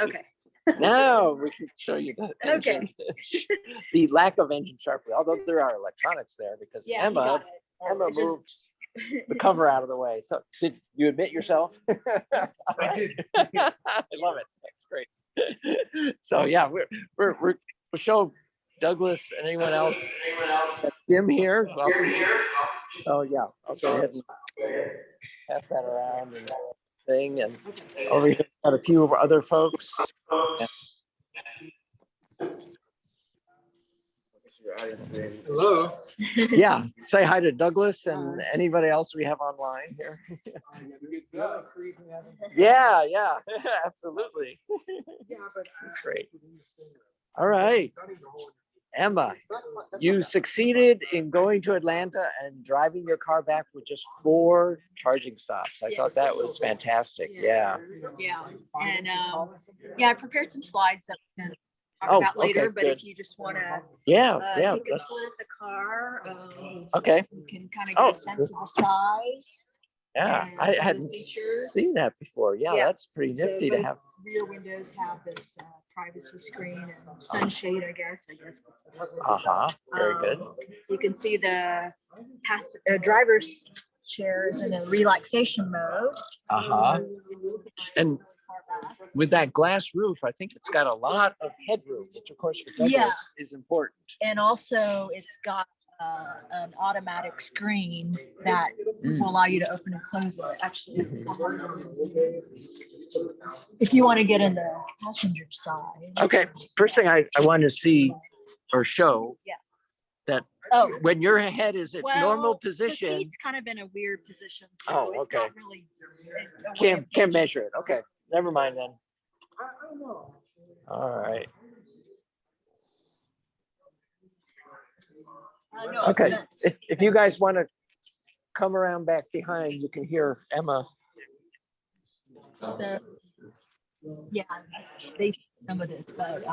Okay. Now we can show you the engine. The lack of engine sharply, although there are electronics there because Yeah, Emma moved the cover out of the way. So did you admit yourself? I did. I love it. That's great. So yeah, we'll show Douglas and anyone else. Jim here. Welcome. Oh yeah, I'll go ahead and pass that around and thing. And over here got a few other folks. Hello. Yeah, say hi to Douglas and anybody else we have online here. Yeah, absolutely. This is great. All right, Emma, you succeeded in going to Atlanta and driving your car back with just 4 charging stops. I thought that was fantastic. Yeah. And I prepared some slides that we can talk about later, but if you just want to take a tour of the car, okay, you can kind of get a sense of the size. Yeah, I hadn't seen that before. Yeah, that's pretty nifty to have. Rear windows have this privacy screen and sunshade, I guess. Very good. You can see the driver's chair is in a relaxation mode. And with that glass roof, I think it's got a lot of headroom, which of course for Douglas is important. And also it's got an automatic screen that will allow you to open and close it. Actually, if you want to get in the passenger side. Okay, first thing I wanted to see or show that when your head is at normal position. The seat's kind of in a weird position. So it's not really can't measure it. Okay, never mind then. All right. Okay, if you guys want to come around back behind, you can hear Emma. They some of this, but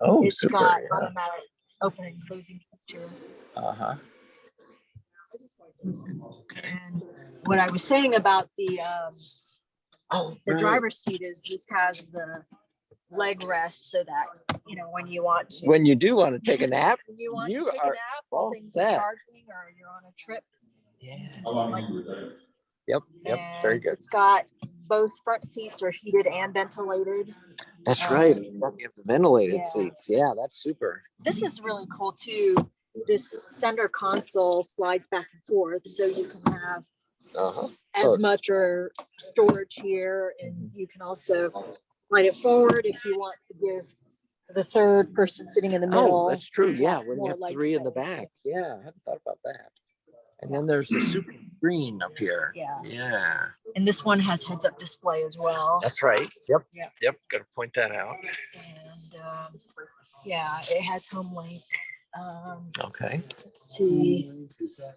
it's got automatic opening and closing feature. And what I was saying about the driver's seat is this has the leg rest so that when you do want to take a nap, you are all set. Charging or you're on a trip. Very good. It's got both front seats are heated and ventilated. That's right. You have the ventilated seats. Yeah, that's super. This is really cool too. This center console slides back and forth, so you can have as much or storage here, and you can also slide it forward if you want to give the third person sitting in the middle. Oh, that's true. Yeah, when you have 3 in the back. Yeah, I hadn't thought about that. And then there's the super screen up here. Yeah. And this one has heads-up display as well. That's right. Yep. Got to point that out. And it has home link. Okay. Let's see.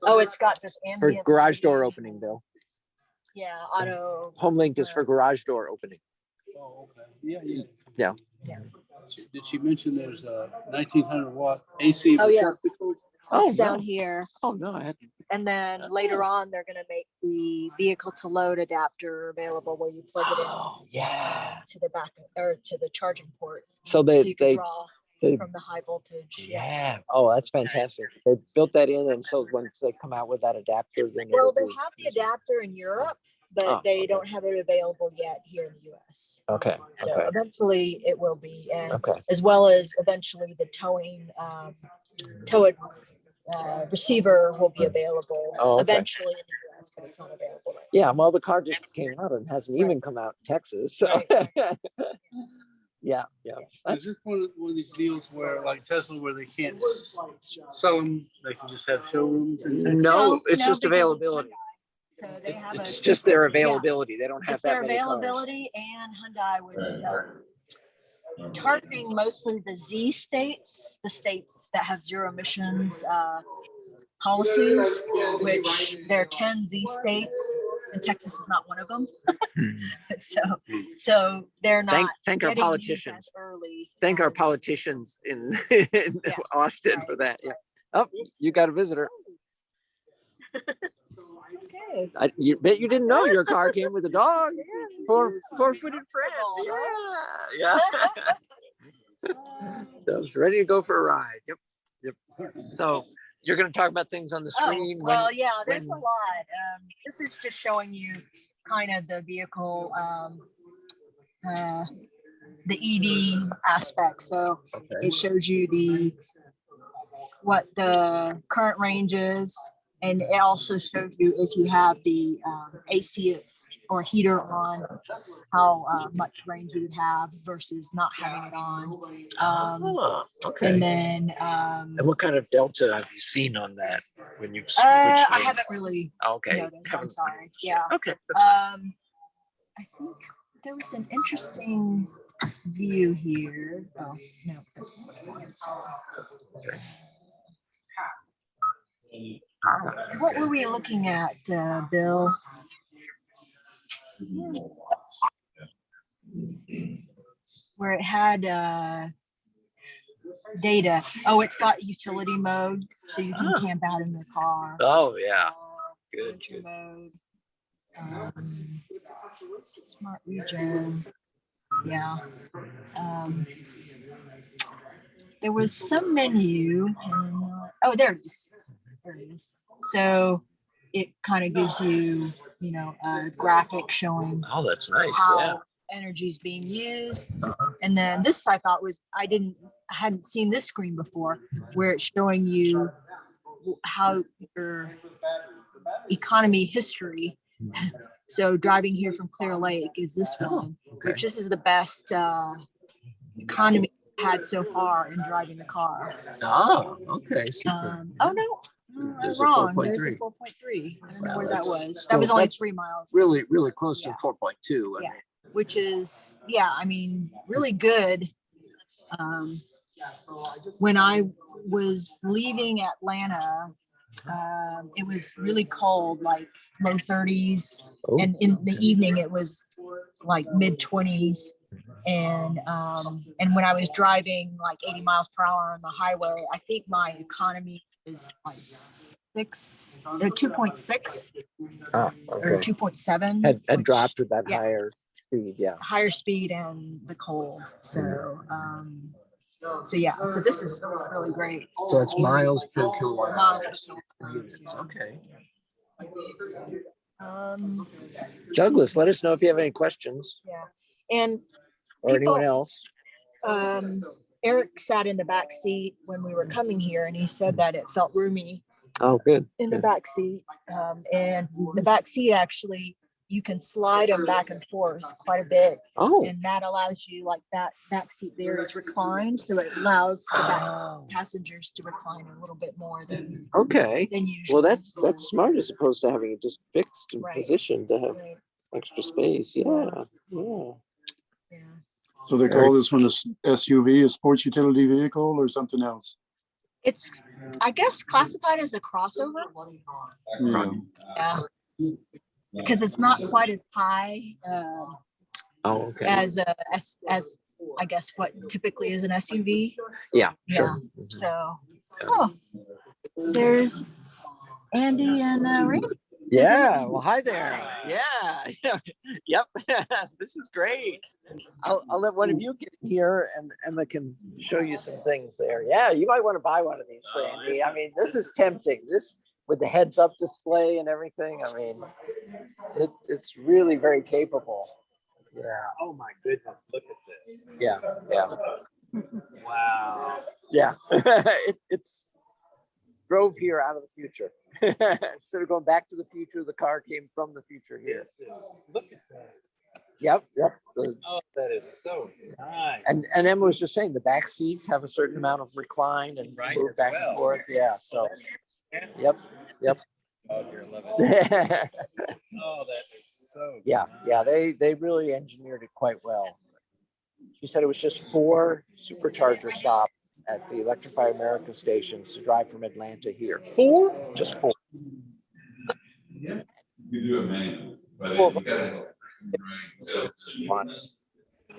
Oh, it's got this ambient for garage door opening, Bill. Yeah, auto. Home link is for garage door opening. Oh, okay. Yeah. Did she mention there's a 1900 watt AC? It's down here. Oh no, I hadn't. And then later on, they're going to make the vehicle to load adapter available where you plug it in. To the back or to the charging port. So you can draw from the high voltage. Yeah. Oh, that's fantastic. They built that in, and so once they come out with that adapter, then they have the adapter in Europe, but they don't have it available yet here in the U.S. Okay. So eventually it will be, and as well as eventually the towing receiver will be available eventually in the U.S., but it's not available right now. Yeah, well, the car just came out and hasn't even come out in Texas. So. Yeah. Is this one of these deals where, like Tesla, where they can't sell them? They can just have showrooms? No, it's just availability. So they have it's just their availability. They don't have that many cars. Their availability, and Hyundai was targeting mostly the Z states, the states that have zero emissions policies, which there are 10 Z states, and Texas is not one of them. So they're not. Thank our politicians. Thank our politicians in Austin for that. Yeah. Oh, you got a visitor. Okay. You bet you didn't know your car came with a dog. Four-footed friend. Yeah. So I was ready to go for a ride. Yep. So you're going to talk about things on the screen. Well, yeah, there's a lot. This is just showing you kind of the vehicle, the EV aspect. So it shows you what the current range is, and it also shows you if you have the AC or heater on, how much range you would have versus not having it on. Okay. And then and what kind of delta have you seen on that when you've switched? I haven't really noticed. I'm sorry. Yeah. Okay. That's fine. I think there was an interesting view here. Oh no, that's not one. Sorry. What were we looking at, Bill? Where it had data. Oh, it's got utility mode, so you can camp out in your car. Oh yeah, good. Mode. Smart region. Yeah. There was some menu. Oh, there it is. So it kind of gives you, a graphic showing. Oh, that's nice. How energy is being used. And then this I thought was, I hadn't seen this screen before, where it's showing you how your economy history. So driving here from Clear Lake is this one, which this is the best economy I've had so far in driving the car. Oh, okay. Oh no. There's wrong. a 4.3. There's a 4.3. I don't know where that was. That was only 3 miles. Really, really close to 4.2. Yeah. Which is, really good. When I was leaving Atlanta, it was really cold, like low 30s. And in the evening, it was like mid 20s. And when I was driving like 80 miles per hour on the highway, I think my economy is like 2.6 or 2.7. Had dropped with that higher speed, higher speed and the cold. So so this is really great. So it's miles per kilowatt. Miles per kilowatt. Okay. Douglas, let us know if you have any questions. And or anyone else. Eric sat in the back seat when we were coming here, and he said that it felt roomy. Oh, good. In the back seat, and the back seat, actually, you can slide them back and forth quite a bit. Oh. And that allows you, like that back seat there is reclined, so it allows the back passengers to recline a little bit more than usual. Well, that's smart, as opposed to having it just fixed in position to have extra space. Yeah. So they call this one a SUV, a sports utility vehicle, or something else? It's, I guess, classified as a crossover. Yeah. Because it's not quite as high as I guess what typically is an SUV. Yeah, sure. So, there's Andy and Randy. Yeah, well, hi there. Yeah. Yep. This is great. I'll let one of you get in here, and Emma can show you some things there. Yeah, you might want to buy one of these, Randy. I mean, this is tempting. This with the heads-up display and everything. I mean, it's really very capable. Yeah. Oh my goodness! Look at this. Yeah. Wow. Yeah. It's drove here out of the future. Instead of going back to the future, the car came from the future here. Look at that. Yep. Oh, that is so nice. And Emma was just saying the back seats have a certain amount of recline and move back and forth. Yeah. So. Yep. Oh, you're loving it. Oh, that is so. Yeah. They really engineered it quite well. She said it was just 4 supercharger stops at the Electrify America stations to drive from Atlanta here. 4? Just 4. You do it, man. But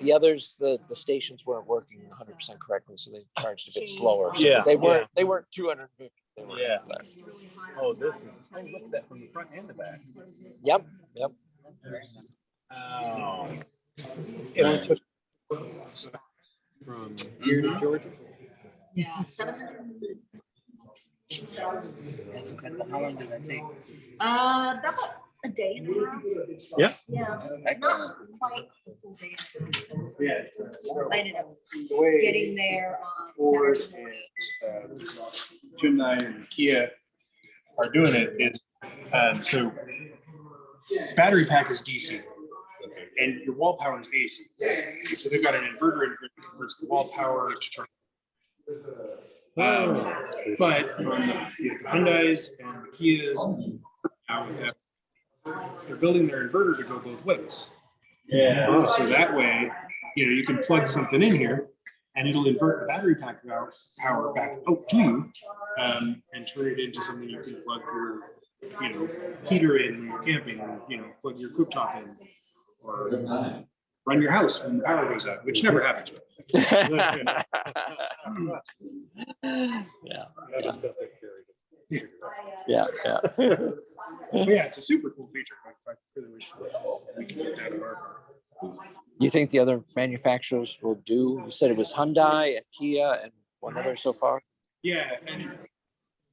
the others, the stations weren't working 100% correctly, so they charged a bit slower. So they weren't 250 Yeah. Less. Really high Oh, this outside. is, oh, look at that from the front and the back. Yep, yep. Oh. It only took from here to Georgia. Yeah, 700. That's incredible. How long did that take? About a day and a half. Yeah. Yeah, not quite a full day and a half. Yeah. I ended up The way getting there on Ford Saturday morning. and Hyundai and Kia are doing it is, so battery pack is DC and your wall power is AC. So they've got an inverter that converts the wall power to turn. But on the Hyundais and the Kias, now they're building their inverter to go both ways. Yeah. So that way, you can plug something in here and it'll invert the battery pack power back out to you, and turn it into something you can plug your, heater in when you're camping, or, plug your cooktop in, or run your house when the power goes out, which never happens. Yeah, Other stuff they carried. yeah, yeah. But yeah, it's a super cool feature. I really wish we could get that in our car. You think the other manufacturers will do? You said it was Hyundai and Kia and one other so far. Yeah, and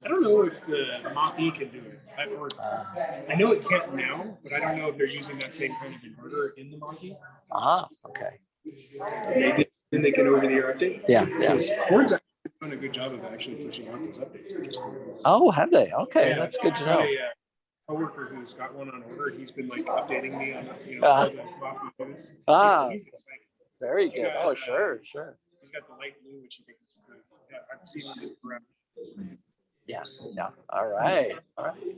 I don't know if the Mach-E can do it. I know it can't now, but I don't know if they're using that same kind of inverter in the Mach-E. Okay. Maybe then they can over-the-air update. Yeah, yeah. Because Ford's actually doing a good job of actually pushing out those updates. Which is cool. Oh, have they? Okay, Yeah, that's good to I've got know. a coworker who's got one on order. He's been like updating me on the coffee notes. He's excited. Very good. Oh, sure. He's got the light blue, which he thinks is good. Yeah, I've seen it forever. Yeah. All right.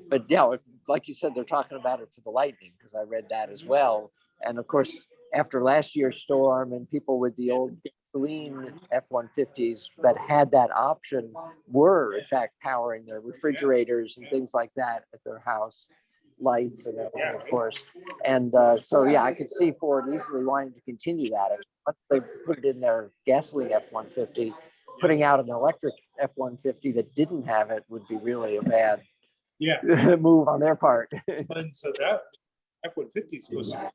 But yeah, like you said, they're talking about it for the Lightning, because I read that as well. And of course, after last year's storm and people with the old gasoline F-150s that had that option were in fact powering their refrigerators and things like that at their house, lights and everything, of course. And so, yeah, I could see Ford easily wanting to continue that. And once they put it in their gasoline F-150, putting out an electric F-150 that didn't have it would be really a bad move on their part. And so that F-150 is supposed to,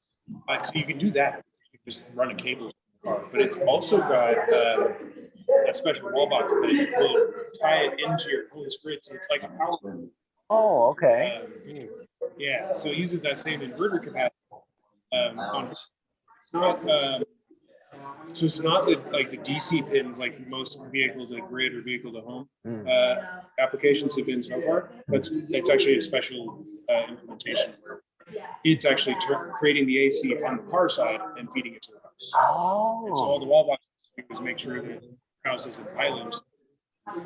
so you can do that. You can just run a cable, but it's also got a special wall box that will tie it into your hose grid. So it's like a power. Oh, okay. Yeah, so it uses that same inverter capacity. It's not, so it's not like the DC pins like most vehicle to grid or vehicle to home applications have been so far. It's actually a special implementation where it's actually creating the AC on the car side and feeding it to the house. Oh. And so all the wall boxes do is make sure that the house doesn't island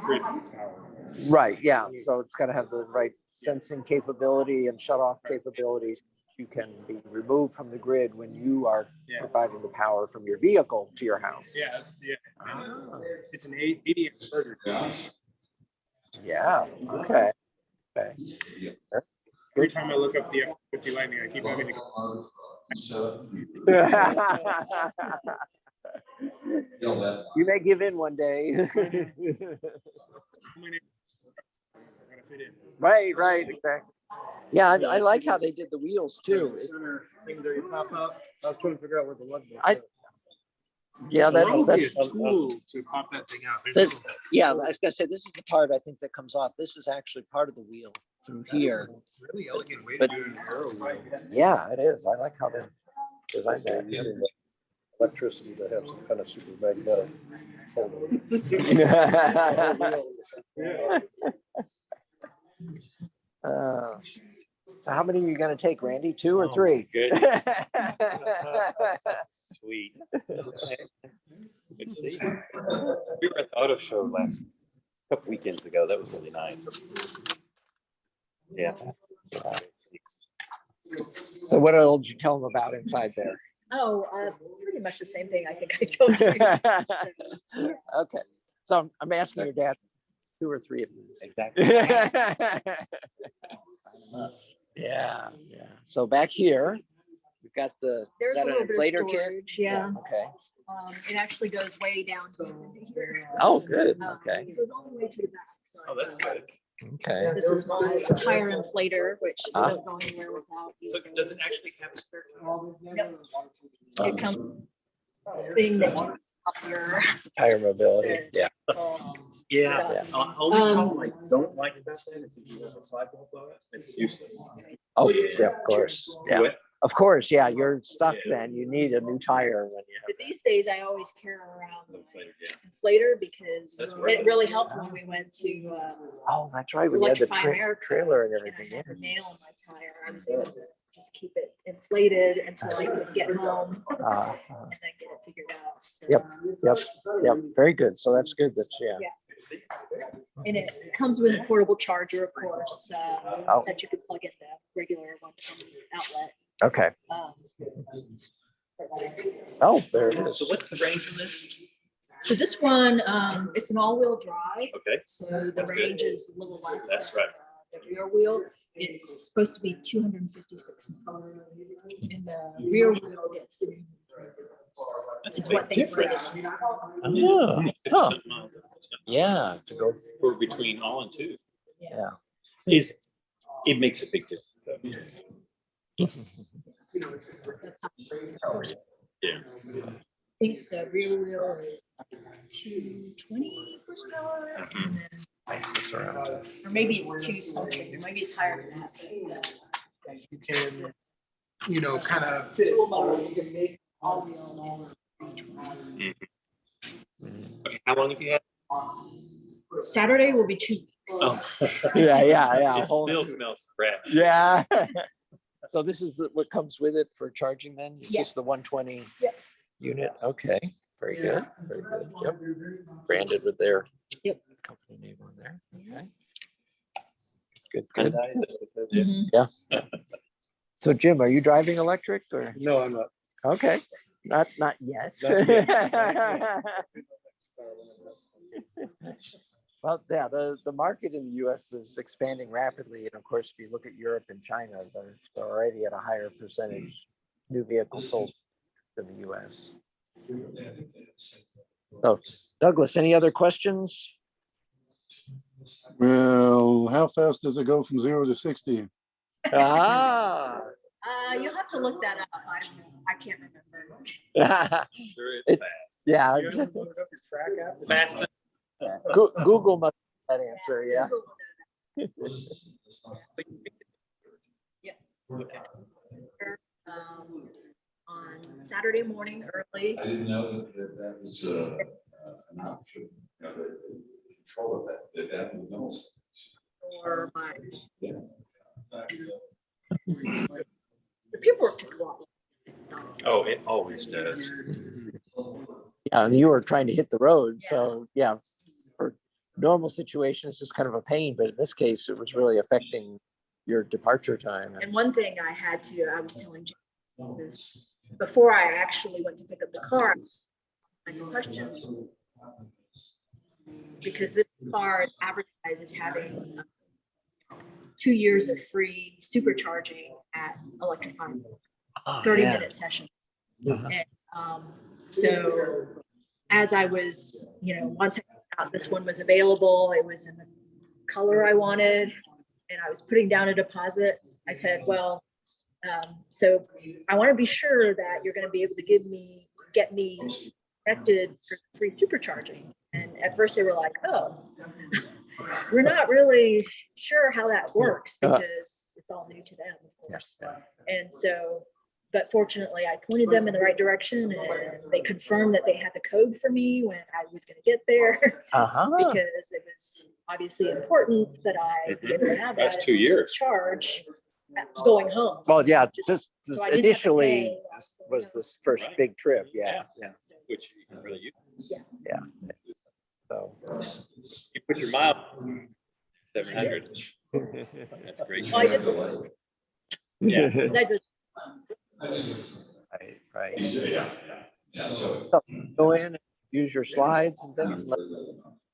grid power. Right. Yeah. So it's got to have the right sensing capability and shut off capabilities. You can be removed from the grid when you are providing the power from your vehicle to your house. Yeah. It's an 80 amp inverter. Yeah. Okay. Every time I look up the F-150 Lightning, I keep having to go. You may give in one day. Right, exactly. Yeah, I like how they did the wheels too. Thing there you pop up. I was trying to figure out where the one that's a tool to pop that thing out. this. Yeah, I was gonna say this is the part I think that comes off. This is actually part of the wheel through here. It's a really elegant way But- to do an arrow wheel. Yeah, it is. I like how they designed that. using the electricity to have some kind of super magnetic. So how many are you going to take, Randy? 2 or 3? Good. Sweet. Let's see. We were at the auto show last couple weekends ago. That was really nice. Yeah. So what all did you tell them about inside there? Oh, pretty much the same thing I think I told you. Okay. So I'm asking your dad 2 or 3 of these. Exactly. Yeah. So back here, we've got the, There's is a that little an bit of inflator kit? storage, yeah. Okay. It actually goes way down into here. Oh, good. Okay. It goes all the way to the back. So Oh, that's good. Okay. This is my tire inflator, which you don't go anywhere without. these So does it days. actually have a spare tire? No. It comes thing that you up your Higher mobility. Yeah. Yeah. stuff. Only problem I don't like about that is if you have a sidewall blow it, it's useless. Oh, yeah, of course. Yeah. Wet. Of course. Yeah. You're stuck then. You need a new tire when you But have. these days I always carry around the Inflated, yeah. inflator because That's right. it really helped when we went to Oh, that's right. When you had the Electrify America, trailer and and I everything. had Yeah. a nail in my tire. I was able to just keep it inflated until I could get home and then get it figured out. So, Yep. Yep. Very good. So that's good. That's yeah. and it comes with a portable charger, of course, Oh. that you could plug into regular 120 outlet. Okay. Oh, there it is. So what's the range on this? So this one, it's an all-wheel drive. Okay. So the That's good. range is a little less That's than right. the rear wheel. It's supposed to be 256 miles. And the rear wheel gets That's a is what big they difference. rated. Oh, huh. Yeah. To go. We're between all and two. Yeah. It makes a big difference. Yeah. I think the rear wheel is 220 horsepower, and then, or maybe it's two something, or maybe it's higher than that. You can, kind of fit. Dual mode, the big all-wheel is 320. How long have you had? Saturday will be 2 weeks. Oh. Yeah. It still smells fresh. Yeah. So this is what comes with it for charging then? It's Yeah. just the 120 Yep. unit? Okay, very good, very good. Yep. Branded with their company name on there. Okay. Good, good. Hyundai, is that what it says? Yeah. Mhm. Yeah. So Jim, are you driving electric or? No, I'm not. Okay, not yet. Well, yeah, the market in the US is expanding rapidly. And of course, if you look at Europe and China, they're already at a higher percentage new vehicles sold than the US. So Douglas, any other questions? Well, how fast does it go from 0 to 60? Ah. You'll have to look that up. I can't remember. Sure, it's fast. Yeah. You ever load up your track app? Fast. Google must have that answer, yeah. On Saturday morning early, I didn't know that was an option, that control of that was also. or by Yeah. the paperwork took a while. Oh, it always does. Yeah, and you were trying to hit the road, so yeah, for normal situations, it's just kind of a pain, but in this case, it was really affecting your departure time. And one thing I was telling Jim is before I actually went to pick up the car, I had some questions because this car is advertised as having 2 years of free supercharging at Electrify, 30-minute session. And so as I was, once I found out this one was available, it was in the color I wanted, and I was putting down a deposit, I said, well, so I want to be sure that you're going to be able to get me connected for free supercharging. And at first they were like, oh, we're not really sure how that works because it's all new to them, of course. And so, but fortunately I pointed them in the right direction and they confirmed that they had the code for me when I was going to get there because it was obviously important that I be able to have That's that 2 years. charge going home. Well, yeah, this So I didn't have to initially pay. was this first big trip. Yeah. Which you can really use. Yeah. So You put your mile 700. That's great. Well, I did. Yeah. 'Cause I just right. Yeah. So. Go in and use your slides and things. Let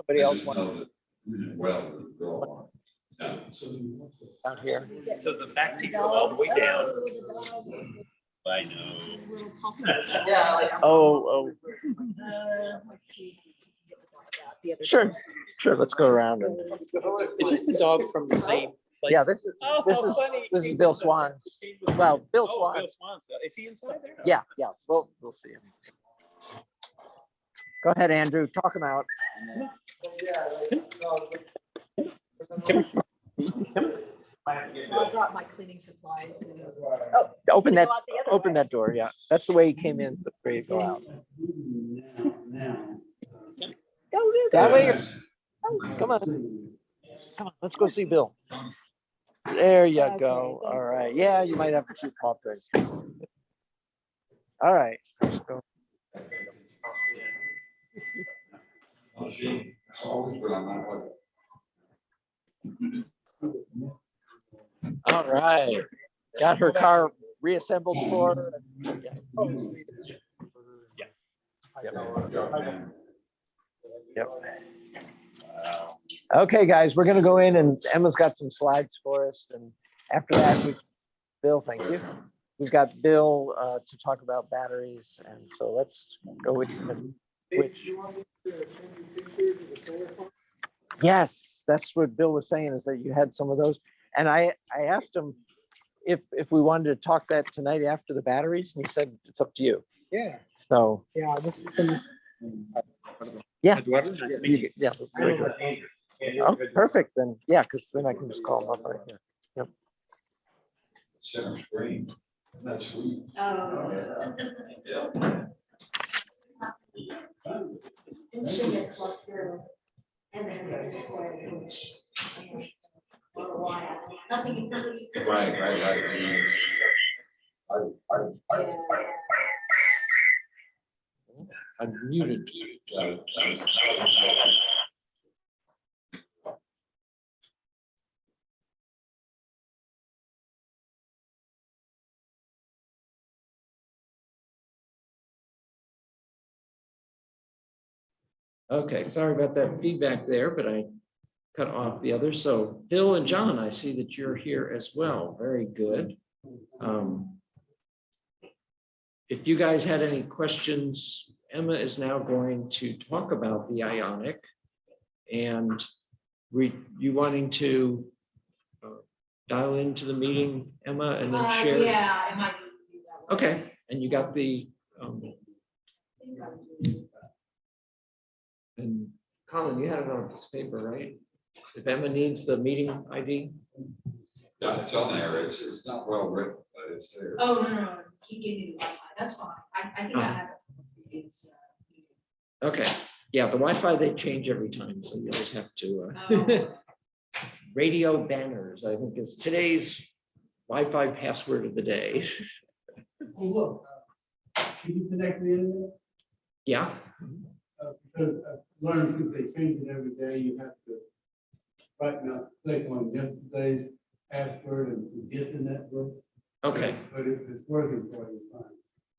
somebody else want Well, go on. out here. So the back seats go all the way down. I know. little pockets. Oh. Let's see. The other Sure. side. Sure, let's go around. And, Is this the dog from the same place? yeah, this Oh, this how is funny. this is Bill Swan's. Well, Bill Oh, Swan. Bill Swan. Is he inside there? Yeah, yeah. We'll see him. Go ahead, Andrew. Talk him out. I brought my cleaning supplies. Open that. Go out the other Open way. that door. Yeah, that's the way he came in. The way you go out. Go, That go. way. Come on. Come on. Let's go see Bill. There you Okay, go. thank All right. Yeah, you might have a few paw prints. All right. Let's go. All right. Got her car reassembled for her. Yep. Okay, guys, we're going to go in and Emma's got some slides for us. And after that, Bill, thank you. We've got Bill to talk about batteries. And so let's go with which. Yes, that's what Bill was saying, is that you had some of those. And I asked him if we wanted to talk that tonight after the batteries, and he said it's up to you. Yeah. So Yeah. This is some. yeah, Eduardo? yeah, very good. Oh, perfect. Then yeah, because then I can just call him up right here. Yep. Center screen. That's sweet. Instrument cluster and then the display, which for a while, nothing. Right. I'm muted. Okay, sorry about that feedback there, but I cut off the other. So Bill and John, I see that you're here as well. Very good. If you guys had any questions, Emma is now going to talk about the Ioniq, and you wanting to dial into the meeting, Emma, and then share? Yeah, I might need to do that. Okay, and you got the and Colin, you had it on a piece of paper, right? If Emma needs the meeting ID. Yeah, it's on there. It's not well written, but it's there. Oh, no. He gave me the Wi-Fi. That's fine. I think I have it. It's, Okay, yeah, the Wi-Fi, they change every time, so you just have to radio banners, I think is today's Wi-Fi password of the day. Oh, look, can you connect the internet? Yeah. Because I've learned since they change it every day, you have to right now click on yesterday's password and get the network. Okay. But if it's working for you, fine.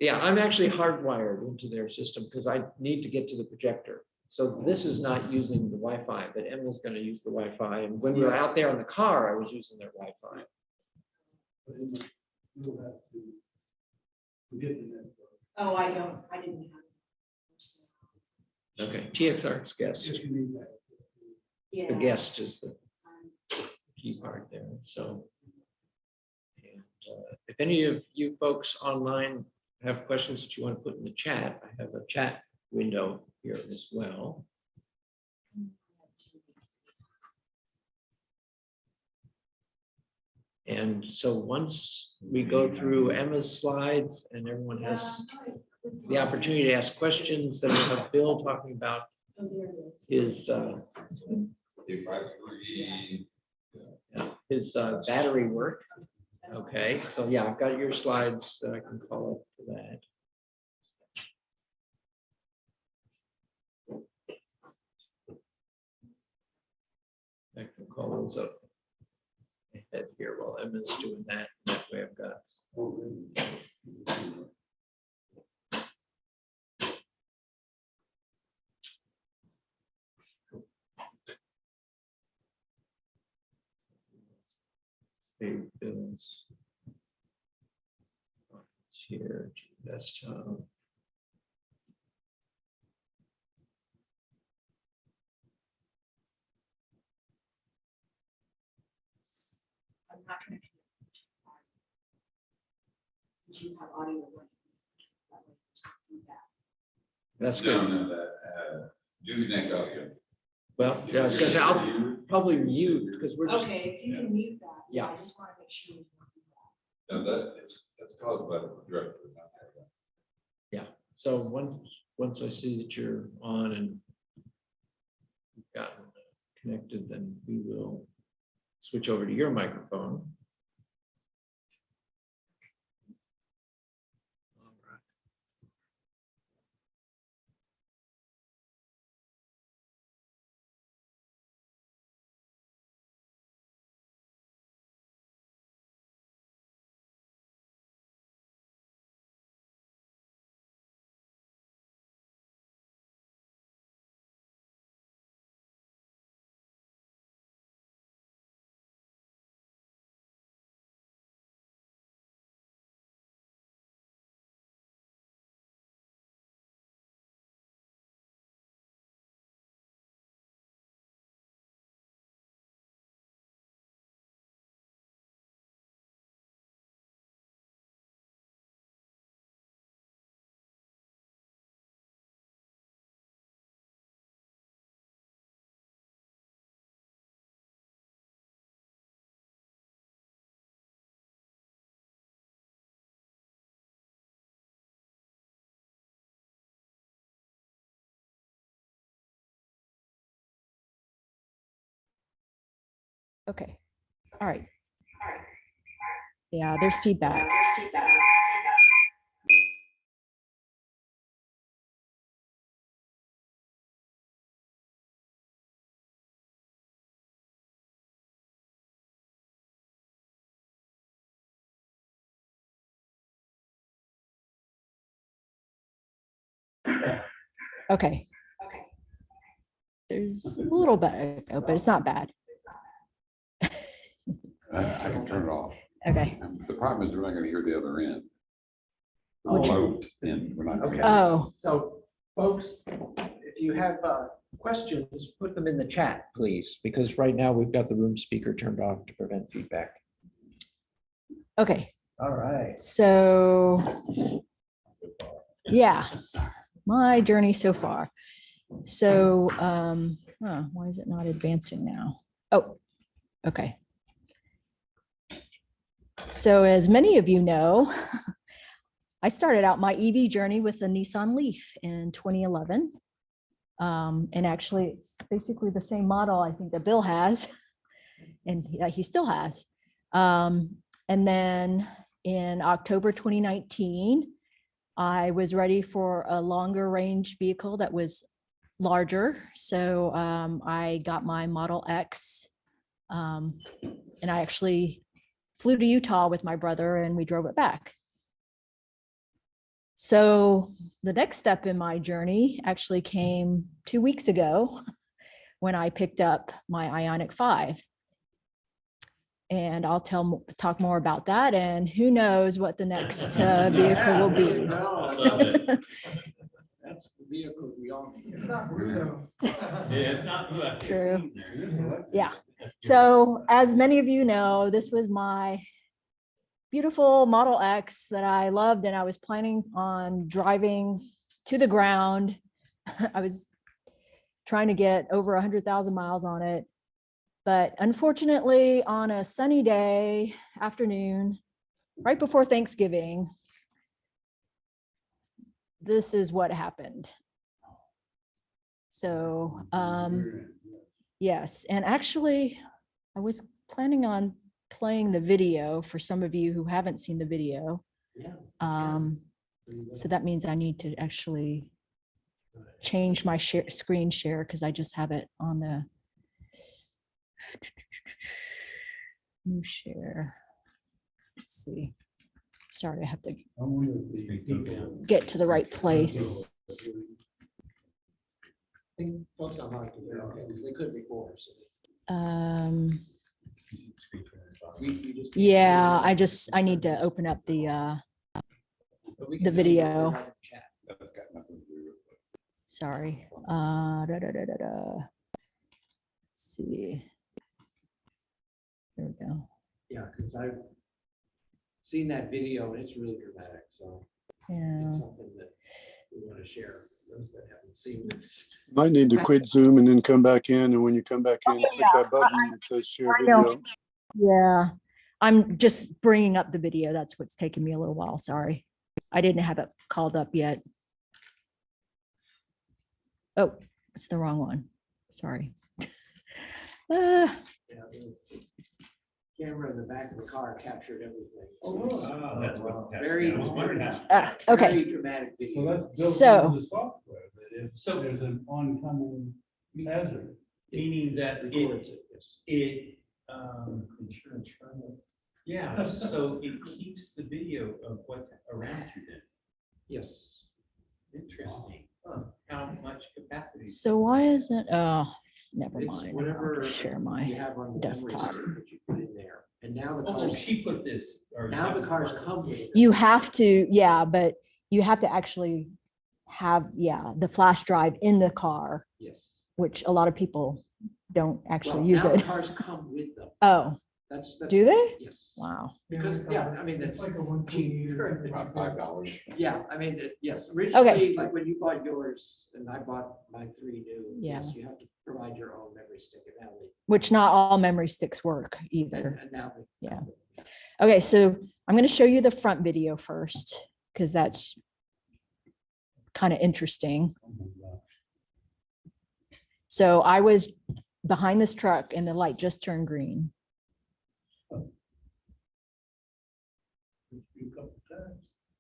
Yeah, I'm actually hardwired into their system because I need to get to the projector. So this is not using the Wi-Fi, but Emma's going to use the Wi-Fi. And when we were out there in the car, I was using their Wi-Fi. You'll have to get the network. oh, I didn't have it. Okay, TXR's guest. If you need that. Yeah. The guest is the key part there. So, and, if any of you folks online have questions that you want to put in the chat, I have a chat window here as well. And so once we go through Emma's slides and everyone has the opportunity to ask questions, then we'll have Bill talking about his battery work. Okay, so yeah, I've got your slides that I can call up for that. I can call those up ahead here while Emma's doing that. That way I've got. Save Bill's. It's here to desktop. I'm not trying to. You have audio running. That way there's no feedback. That's No, good. no, that, do neck up here. Well, yeah, I was gonna say, I'll probably mute because we're just, Okay, if you can mute that. Yeah. I just want to make sure. You don't do No, that's caused by the director. not that. so once I see that you're on and you've gotten connected, then we will switch over to your microphone. All right. Okay, all right. Yeah, there's feedback. Okay. There's a little bit, but it's not bad. I can turn it off. Okay. The problem is we're not gonna hear the other end. Which- Remote, and we're not. Okay. Oh, So folks, if you have questions, put them in the chat, please, because right now we've got the room speaker turned off to prevent feedback. okay. All right. So, yeah, my journey so far. So, why is it not advancing now? Oh, okay. So as many of you know, I started out my EV journey with a Nissan Leaf in 2011. And actually it's basically the same model I think that Bill has, and he still has. And then in October 2019, I was ready for a longer range vehicle that was larger. So I got my Model X, and I actually flew to Utah with my brother and we drove it back. So the next step in my journey actually came 2 weeks ago when I picked up my Ioniq 5. And I'll talk more about that, and who knows what the next vehicle will be. That's the vehicle we all need. It's not blue. It's not. True. Yeah. So as many of you know, this was my beautiful Model X that I loved, and I was planning on driving to the ground. I was trying to get over 100,000 miles on it. But unfortunately, on a sunny day afternoon, right before Thanksgiving, this is what happened. So, yes, and actually, I was planning on playing the video for some of you who haven't seen the video. So that means I need to actually change my screen share because I just have it on the new share. Let's see. Sorry, I have to get to the right place. Folks online can hear okay, because they could before. So Yeah, I need to open up the video. That's got nothing to do with it. Sorry. Let's see. There we go. Yeah, because I've seen that video and it's really dramatic, so Yeah. it's something that we want to share, those that haven't seen this. Might need to quit Zoom and then come back in. And when you come back in, click that button that says share I know. video. Yeah, I'm just bringing up the video. That's what's taken me a little while. Sorry. I didn't have it called up yet. Oh, it's the wrong one. Sorry. Yeah, the camera in the back of the car captured everything. Oh, That's what. Very, I was wondering how. Okay. very dramatic So video. that's built So- into the software, that if So- there's an oncoming hazard. Meaning that Records it, yes. insurance. Yeah, so it keeps the video of what's around you then. Yes. Interesting. How much capacity? So why isn't, never It's mind. whatever I'll share you my, have on the memory desktop. stick that you put in there. And now the Oh, cars, she put this. or now that the was cars part of it. come with it. you have to, yeah, but you have to actually have, yeah, the flash drive in the car, Yes. which a lot of people don't actually Well, use now it. the cars come with them. Oh, That's. do they? Yes. Wow. Because, yeah, I mean, It's that's like a one cheap. About $5. Yeah, I mean, yes, originally, like when you bought yours and I bought my 3 new, Yeah. yes, you have to provide your own memory stick and now Which not all memory sticks work they, either. and now. they- Yeah. Okay, so I'm going to show you the front video first, because that's kind of interesting. So I was behind this truck and the light just turned green.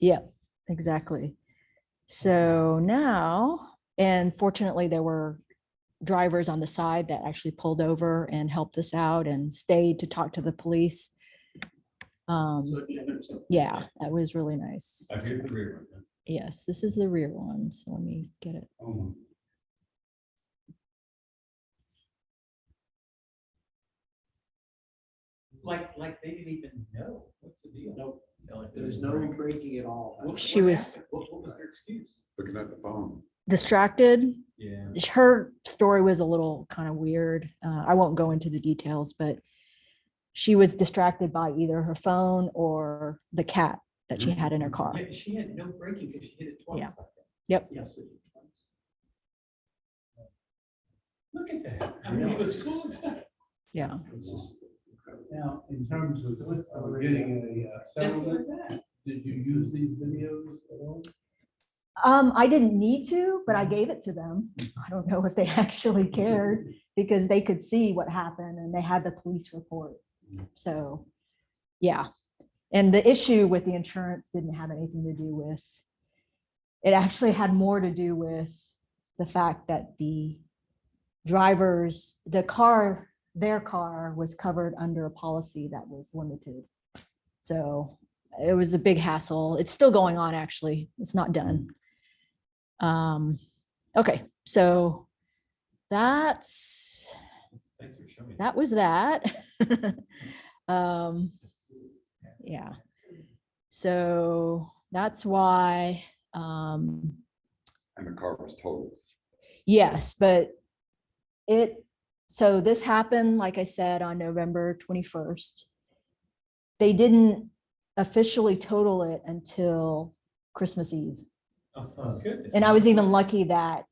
Yep, exactly. So now, and fortunately there were drivers on the side that actually pulled over and helped us out and stayed to talk to the police. Yeah, that was really nice. I hear the rear one. Yes, this is the rear one. So let me get it. Oh, Like they didn't even know. What's the deal? Nope. There's no breaking at all. She was What was their excuse? looking at the phone. distracted. Yeah. Her story was a little kind of weird. I won't go into the details, but she was distracted by either her phone or the cat that she had in her car. Yeah, she had no braking because she hit it twice. Yeah. like that. Yep. Yes. it is. Look at that. I mean, it was cool. Yeah. It's just incredible. Now, in terms of getting a settlement, did you use these videos at all? I didn't need to, but I gave it to them. I don't know if they actually cared because they could see what happened and they had the police report. So, yeah. And the issue with the insurance didn't have anything to do with, it actually had more to do with the fact that the drivers, their car was covered under a policy that was limited. So it was a big hassle. It's still going on, actually. It's not done. Okay, so Thanks for showing. that was that. Yeah. So that's why, And the car was totaled. yes, but so this happened, like I said, on November 21st. They didn't officially total it until Christmas Eve. Oh, goodness. And I was even lucky that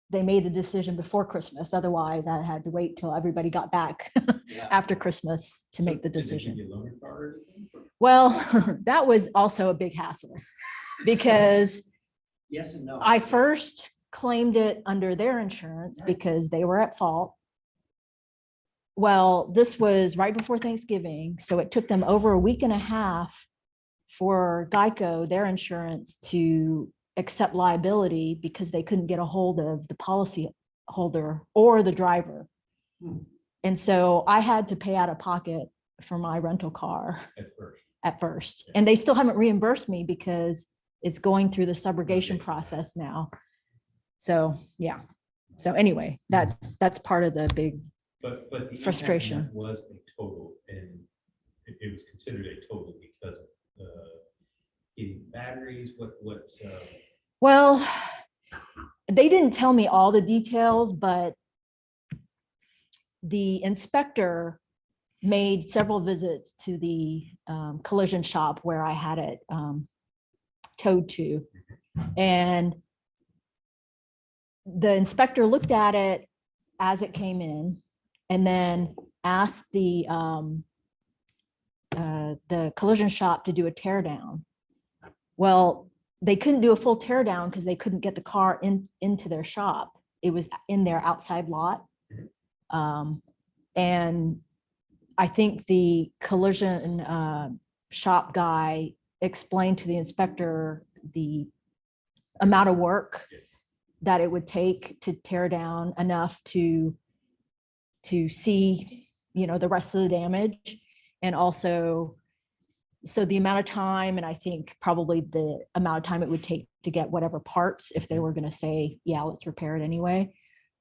they made the decision before Christmas. Otherwise, I had to wait till everybody got back Yeah. after Christmas to So make the did they give decision. you a loaner car or anything? Well, that was also a big hassle because Yes and no. I first claimed it under their insurance because they were at fault. Well, this was right before Thanksgiving, so it took them over a week and a half for Geico, their insurance, to accept liability because they couldn't get a hold of the policy holder or the driver. And so I had to pay out of pocket for my rental car At first. at first. And they still haven't reimbursed me because it's going through the subrogation process now. So, yeah. So anyway, that's part of the big, But the impact on Frustration. that was a total, and it was considered a total because of getting batteries, well, they didn't tell me all the details, but the inspector made several visits to the collision shop where I had it towed to. And the inspector looked at it as it came in and then asked the collision shop to do a tear down. Well, they couldn't do a full tear down because they couldn't get the car into their shop. It was in their outside lot. And I think the collision shop guy explained to the inspector the amount of work that it would take to tear down enough to see, you know, the rest of the damage. And also, so the amount of time, and I think probably the amount of time it would take to get whatever parts, if they were going to say, yeah, let's repair it anyway.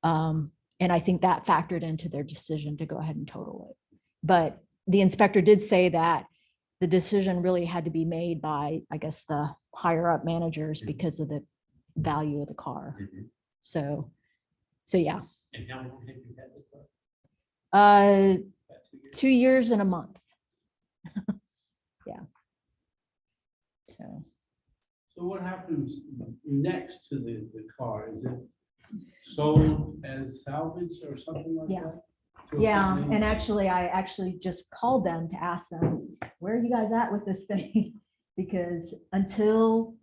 And I think that factored into their decision to go ahead and total it. But the inspector did say that the decision really had to be made by, I guess, the higher up managers because of the value of the car. So yeah. And how long have you had this car? About 2 years and a month. Yeah. So what happens next to the car? Is it sold as salvage or something like Yeah. that? To a yeah, company? and actually I just called them to ask them, where are you guys at with this thing? Because until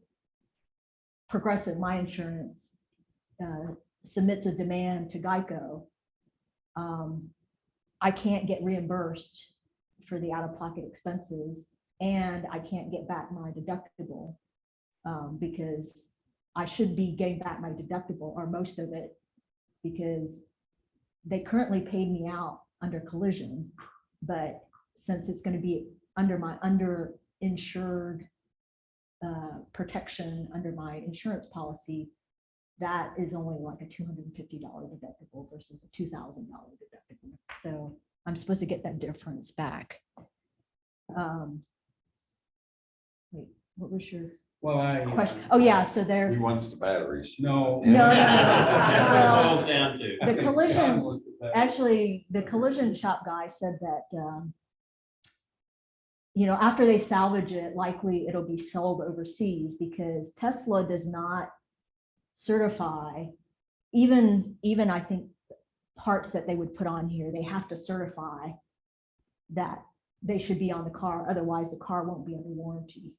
Progressive, my insurance, submits a demand to Geico, I can't get reimbursed for the out-of-pocket expenses, and I can't get back my deductible because I should be getting back my deductible or most of it, because they currently paid me out under collision, but since it's going to be under my underinsured protection under my insurance policy, that is only like a $250 deductible versus a $2,000 deductible. So I'm supposed to get that difference back. Wait, what was your question? Oh yeah, so He there, wants the batteries. No. No. That's what it Well, boils down to. the collision, actually, the collision shop guy said that, you know, after they salvage it, likely it'll be sold overseas because Tesla does not certify, even I think parts that they would put on here, they have to certify that they should be on the car. Otherwise the car won't be under warranty.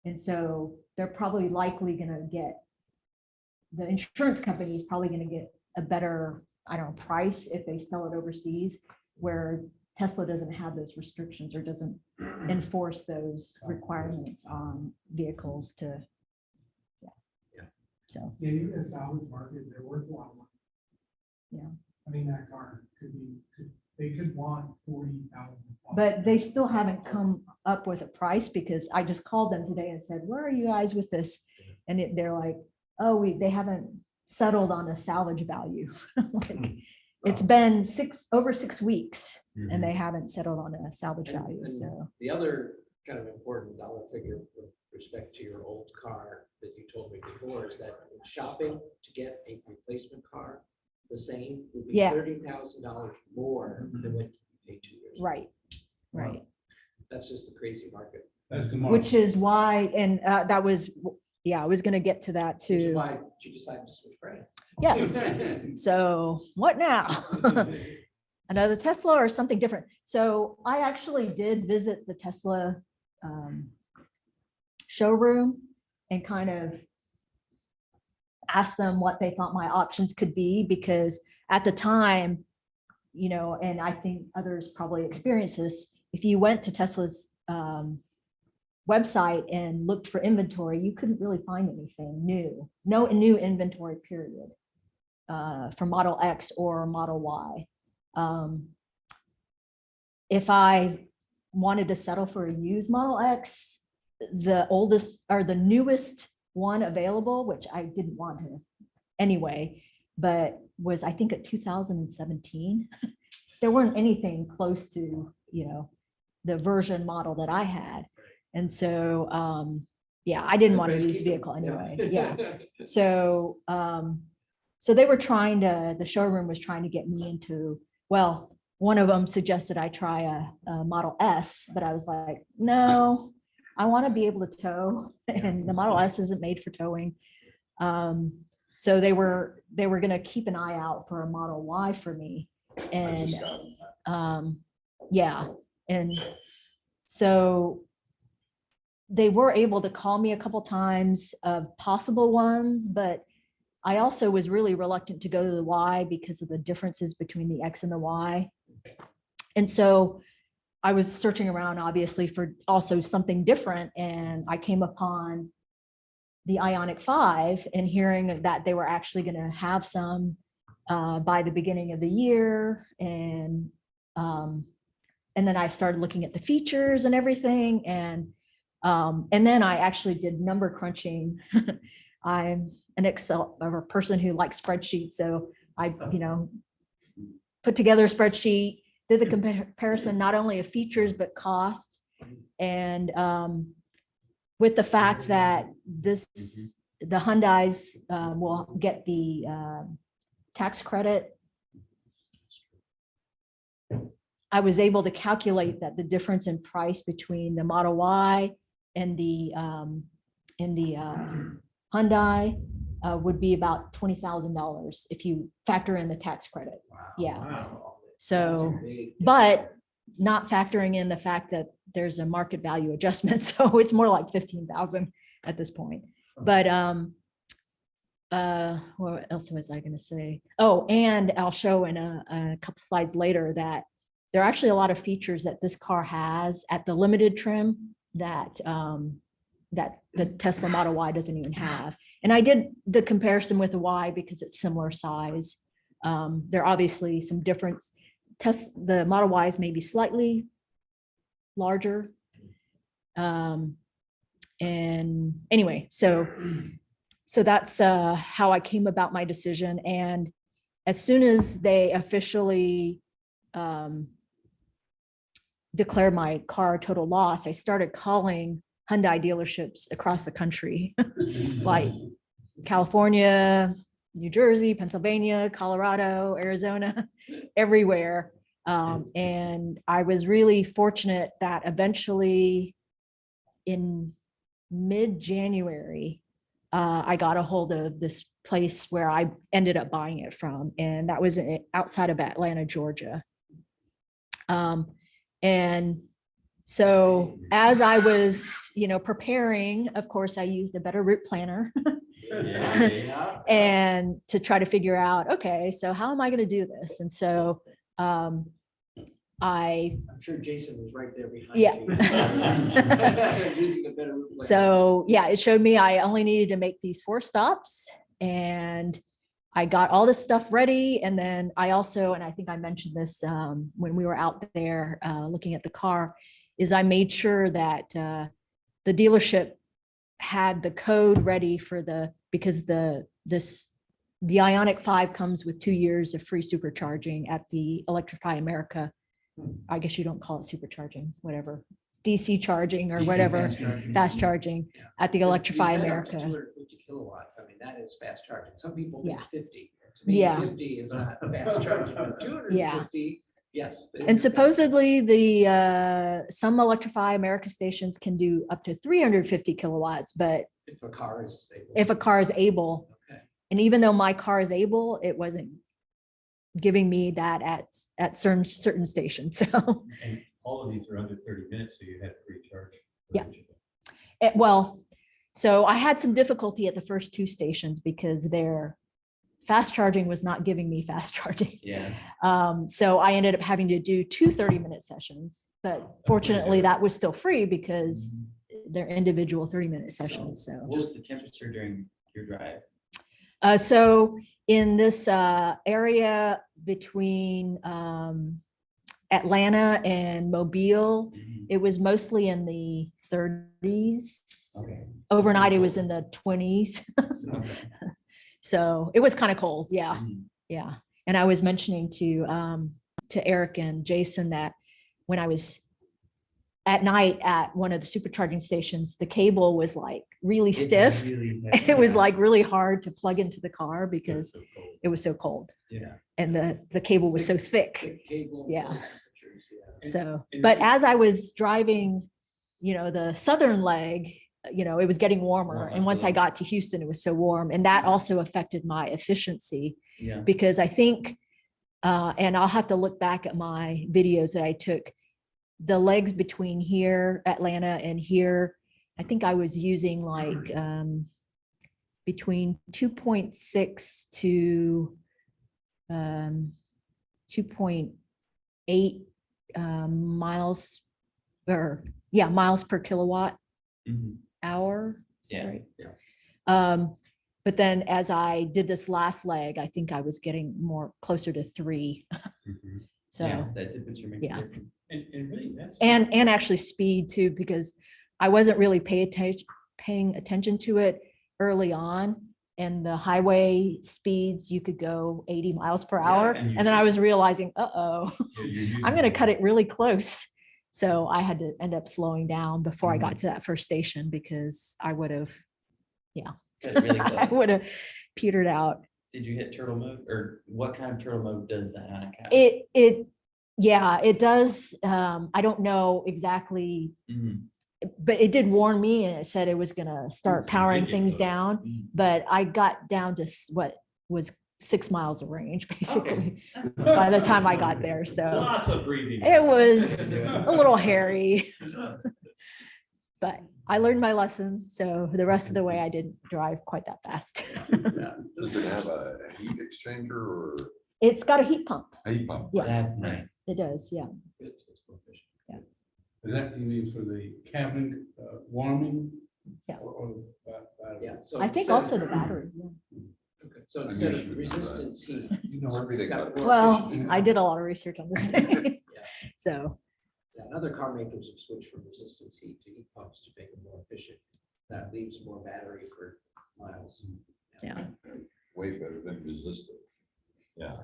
And so they're probably likely going to get, the insurance company is probably going to get a better, I don't know, price if they sell it overseas, where Tesla doesn't have those restrictions or doesn't enforce those requirements on vehicles to, so. Yeah, you guys salvage market, they're worth a lot of money. Yeah. I mean, that car they could want 40,000. But they still haven't come up with a price, because I just called them today and said, where are you guys with this? And they're like, oh, they haven't settled on a salvage value. Like, it's been over 6 weeks and they haven't settled on a salvage value. And So the other kind of important dollar figure with respect to your old car that you told me before is that shopping to get a replacement car, the same, would be Yeah. $30,000 more than what you paid 2 years ago. right. That's just the crazy market. That's the market. Which is why, and that was, yeah, I was going to get to that Which is too. why you decided to switch brands. Yes. So what now? Another Tesla or something different? So I actually did visit the Tesla showroom and kind of asked them what they thought my options could be, because at the time, you know, and I think others probably experience this, if you went to Tesla's website and looked for inventory, you couldn't really find anything new, no new inventory period for Model X or Model Y. If I wanted to settle for a used Model X, the oldest or the newest one available, which I didn't want to anyway, but was, I think, at 2017. There weren't anything close to, you know, the version model that I had. And so, yeah, I didn't want to use vehicle anyway. Yeah. So, so they were trying to, the showroom was trying to get me into, well, one of them suggested I try a Model S, but I was like, no, I want to be able to tow, and the Model S isn't made for towing. So they were going to keep an eye out for a Model Y for me. And yeah, and so they were able to call me a couple times of possible ones, but I also was really reluctant to go to the Y because of the differences between the X and the Y. And so I was searching around, obviously, for also something different, and I came upon the Ioniq 5 and hearing that they were actually going to have some by the beginning of the year. And then I started looking at the features and everything. And then I actually did number crunching. I'm an Excel or a person who likes spreadsheets. So I, put together a spreadsheet, did the comparison, not only of features, but cost. And with the fact that the Hyundais will get the tax credit, I was able to calculate that the difference in price between the Model Y and the Hyundai would be about $20,000 if you factor in the tax credit. Yeah. Wow. So, but not factoring in the fact that there's a market value adjustment. So it's more like 15,000 at this point. But what else was I going to say? Oh, and I'll show in a couple slides later that there are actually a lot of features that this car has at the limited trim that that the Tesla Model Y doesn't even have. And I did the comparison with the Y because it's similar size. There are obviously some difference. The Model Y is maybe slightly larger. And anyway, so that's how I came about my decision. And as soon as they officially declared my car a total loss, I started calling Hyundai dealerships across the country, like California, New Jersey, Pennsylvania, Colorado, Arizona, everywhere. And I was really fortunate that eventually in mid-January, I got a hold of this place where I ended up buying it from. And that was outside of Atlanta, Georgia. And so as I was, preparing, of course, I used a better route planner and to try to figure out, okay, so how am I going to do this? And so I'm sure Jason was right there behind yeah. you. Using a better route planner. So yeah, it showed me I only needed to make these 4 stops, and I got all this stuff ready. And then I also, and I think I mentioned this when we were out there looking at the car, is I made sure that the dealership had the code ready for because the Ioniq 5 comes with 2 years of free supercharging at the Electrify America. I guess you don't call it supercharging, whatever, DC charging or DC whatever, fast charging. fast charging at the Electrify You said up to America. 250 kilowatts. I mean, that is fast charging. Some people think Yeah. 50. To me, Yeah. 50 is not fast charging, but 250, yes. And supposedly some Electrify America stations can do up to 350 kilowatts, but If a car is able. if a car is able, Okay. and even though my car is able, it wasn't giving me that at certain stations. So And all of these are under 30 minutes, so you had free charge. Yeah. Well, so I had some difficulty at the first 2 stations because their fast charging was not giving me fast charging. Yeah. So I ended up having to do 2 30-minute sessions, but fortunately that was still free because they're individual 30-minute sessions. So What was the temperature during your drive? so in this area between Atlanta and Mobile, it was mostly in the 30s. Okay. Overnight, it was in the 20s. Okay. So it was kind of cold. Yeah. Mhm. Yeah. And I was mentioning to Eric and Jason that when I was at night at one of the supercharging stations, the cable was like really stiff. It was like really hard to plug into the car because it was so cold. Yeah. And the cable was so thick. Thick cable, Yeah. low temperatures, yeah. So, but as I was driving, the southern leg, it was getting warmer. And once I got to Houston, it was so warm. And that also affected my efficiency because I think, and I'll have to look back at my videos that I took, the legs between here, Atlanta, and here, I think I was using like between 2.6 to 2.8 miles miles per kilowatt hour. Is that right? Yeah. But then as I did this last leg, I think I was getting more closer to 3. So That did put your makes a yeah. difference. And really, that's. and actually speed too, because I wasn't really paying attention to it early on. And the highway speeds, you could go 80 miles per hour. and And then I was realizing, I'm going to cut it really close. So I had to end up slowing down before I got to that first station because I would have, Cut it really I close. would have petered out. Did you hit turtle mode, or what kind of turtle mode does the Ioniq have? It does. I don't know exactly, but it did warn me and it said it was going to start powering things down. But I got down to what was 6 miles of range, basically, by the time I got there. So Lots of breathing. it was a little hairy, but I learned my lesson. So the rest of the way, I didn't drive quite that fast. Does it have a heat exchanger or It's got a heat pump. a heat pump? Yeah, That's nice. it does. Yeah. It's more efficient. Is that you mean for the cabin warming? Yeah. Or Yeah. So I think instead also of- the battery. Yeah. Okay, so I'm instead used of to it, resistance heat. You know everything got about it. more Well, efficient- I did a lot of research on this thing. So, Yeah, and other car makers have switched from resistance heat to heat pumps to make them more efficient. That leaves more battery for miles. yeah. Way better than resistive. Yeah.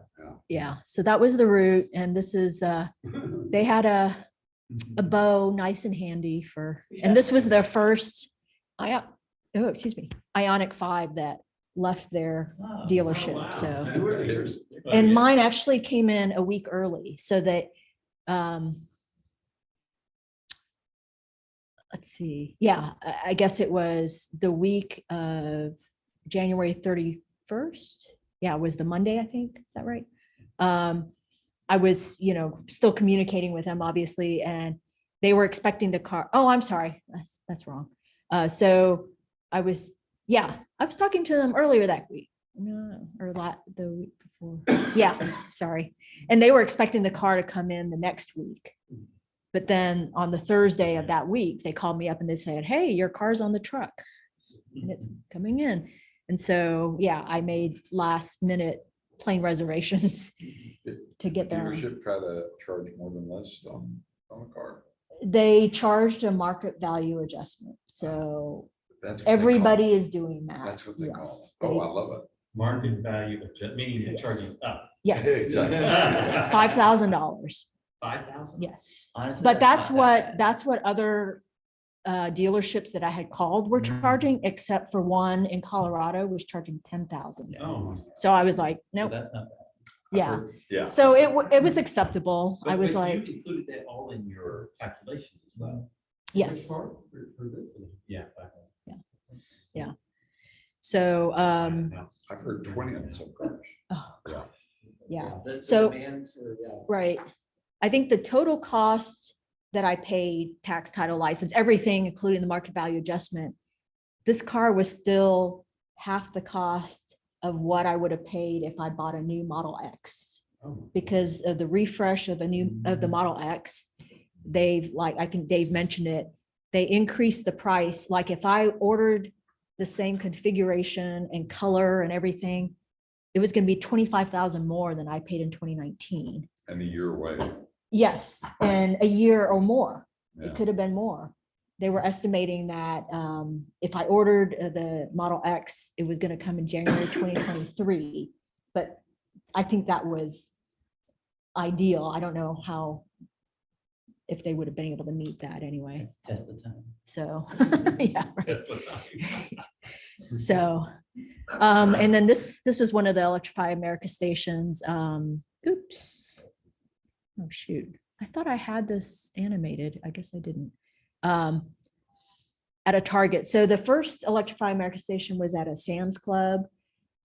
Yeah. So that was the route. And this is, they had a bow nice and handy for, and this was their first, Ioniq 5 that left their dealership. So, and mine actually came in a week early so that, let's see. Yeah, I guess it was the week of January 31st. Yeah, it was the Monday, I think. Is that right? I was, still communicating with them, obviously, and they were expecting the car. Oh, I'm sorry. That's wrong. So I was talking to them earlier that week. No, or the week before. Yeah, sorry. And they were expecting the car to come in the next week. But then on the Thursday of that week, they called me up and they said, "Hey, your car's on the truck and it's coming in." And so, yeah, I made last minute plane reservations to get there. Dealership try to charge more than less on a car. They charged a market value adjustment. So That's what they call everybody it. is doing that. That's what they call Yes, it. Oh, I love it. Market value, meaning they're they're charging up. Yes, Exactly. $5,000. 5,000? Yes. Honestly, But that's not that bad. what other dealerships that I had called were charging, except for one in Colorado was charging 10,000. Oh. So I was like, So nope. that's not bad. Yeah. Yeah. So it was acceptable. I was But like, you included that all in your calculations as well. yes. Yeah. So, I've heard 20 on some cars. oh, Yeah. yeah. The So- demand for, Right. I think the total cost that I paid, tax, title, license, everything, including the market value adjustment, this car was still half the cost of what I would have paid if I bought a new Model X. Because of the refresh of the Model X, I think Dave mentioned it, they increased the price. Like if I ordered the same configuration and color and everything, it was going to be 25,000 more than I paid in 2019. And a year away. Yes, and a year or more. Yeah. It could have been more. They were estimating that if I ordered the Model X, it was going to come in January 2023. But I think that was ideal. I don't know how if they would have been able to meet that anyway. It's Tesla time. So, yeah. right. Tesla time. So, and then this was one of the Electrify America stations. Oops. Oh, shoot. I thought I had this animated. I guess I didn't. At a Target. So the first Electrify America station was at a Sam's Club.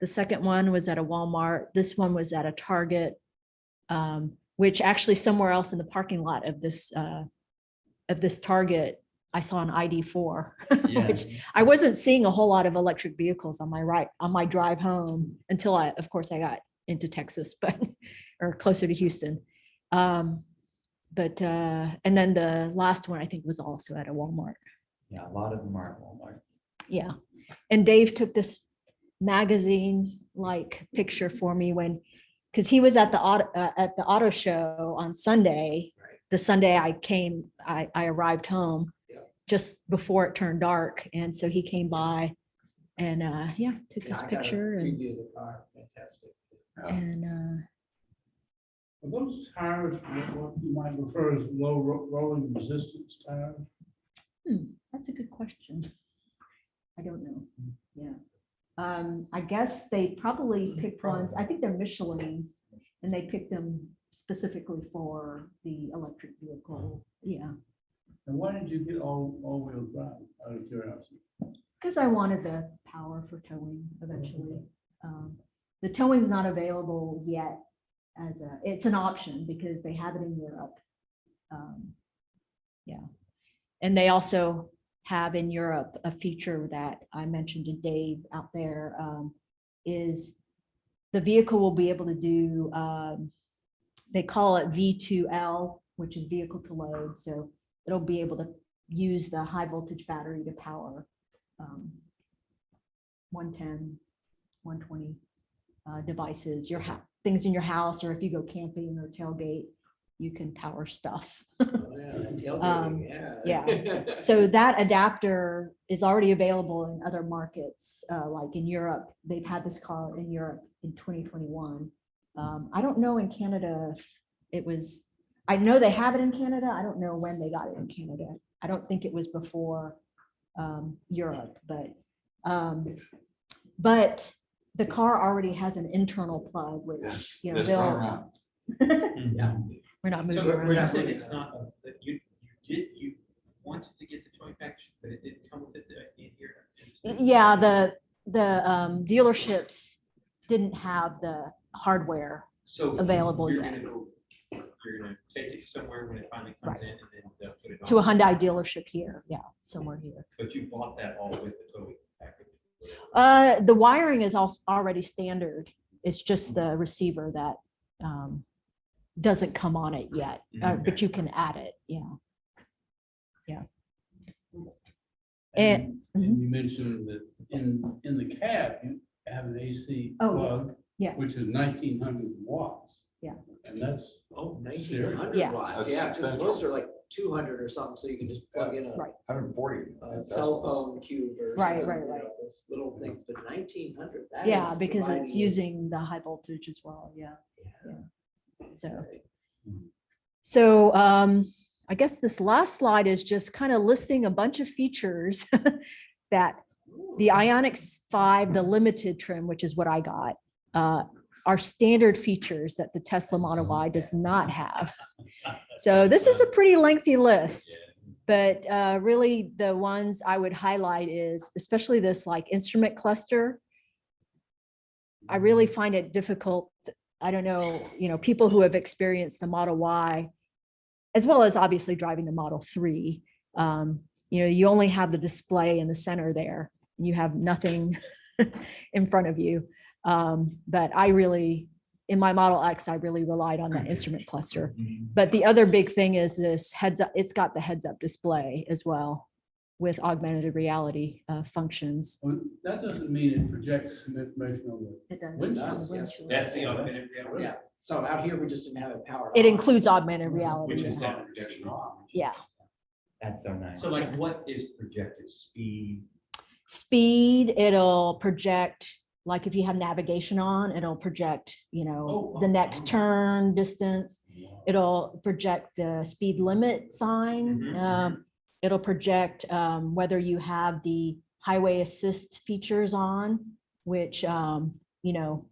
The second one was at a Walmart. This one was at a Target, which actually somewhere else in the parking lot of this Target, I saw an ID4, Yeah. which I wasn't seeing a whole lot of electric vehicles on my drive home until of course, I got into Texas, or closer to Houston. And then the last one I think was also at a Walmart. Yeah, a lot of them are at Walmart. Yeah. And Dave took this magazine like picture for me because he was at the auto show on Sunday. Right. The Sunday I arrived home just before it turned dark. And so he came by and took this I got a picture preview of the car. Fantastic. and Are those tires what you might refer as low rolling resistance tires? that's a good question. I don't know. Yeah. I guess they probably picked ones, I think they're Michelin's, and they picked them specifically for the electric vehicle. Yeah. And why did you get all-wheel drive out of curiosity? Because I wanted the power for towing eventually. The towing's not available yet it's an option because they have it in Europe. Yeah. And they also have in Europe a feature that I mentioned to Dave out there, is the vehicle will be able to do, they call it V2L, which is vehicle to load. So it'll be able to use the high voltage battery to power 110, 120 devices, things in your house, or if you go camping or tailgate, you can power stuff. Oh, yeah, that tailgating, yeah. So that adapter is already available in other markets, like in Europe. They've had this car in Europe in 2021. I don't know in Canada if it was, I know they have it in Canada. I don't know when they got it in Canada. I don't think it was before Europe, but the car already has an internal plug, which, you know, they'll, Yeah. we're not moving So around. we're not saying it's not, that you wanted to get the toy package, but it didn't come with it in here. Yeah, the dealerships didn't have the hardware So available you're yet. You're gonna take it somewhere when it finally comes in and then they'll put it on. To a Hyundai dealership here, yeah, somewhere here. But you bought that all with the toy package. The wiring is also already standard. It's just the receiver that doesn't come on it yet, but you can add it, yeah. Yeah. And You mentioned that in the cab, you have an AC plug, yeah. which is 1900 watts. Yeah. And that's, Oh, Serious? 1900 Yeah. watts. That's Yeah, 'cause substantial. most are like 200 or something, so you can just plug in Right. 140. a cell phone cube or Right, something, right, you know, right. those little things, but 1900. that Yeah, is because providing it's you- using the high voltage as well, yeah. Yeah. So, I guess this last slide is just kind of listing a bunch of features that the Ioniq 5, the limited trim, which is what I got, are standard features that the Tesla Model Y does not have. So this is a pretty lengthy list, but really the ones I would highlight is especially this like instrument cluster. I really find it difficult. I don't know, people who have experienced the Model Y, as well as obviously driving the Model 3, you only have the display in the center there. You have nothing in front of you. But in my Model X, I really relied on that instrument cluster. But the other big thing is this heads up, it's got the heads up display as well with augmented reality functions. well, that doesn't mean it projects some information on the It does. windshield. on the windshield. That's the augmented reality. Yeah, so out here, we just didn't have it powered. It on. includes augmented reality. Which is yeah. that projection. Yeah. That's so nice. So like what is projected speed? Speed, it'll project like if you have navigation on, it'll project, you know, the wow. next turn distance. It'll project the speed limit sign. Mhm. It'll project whether you have the highway assist features on, which, you know,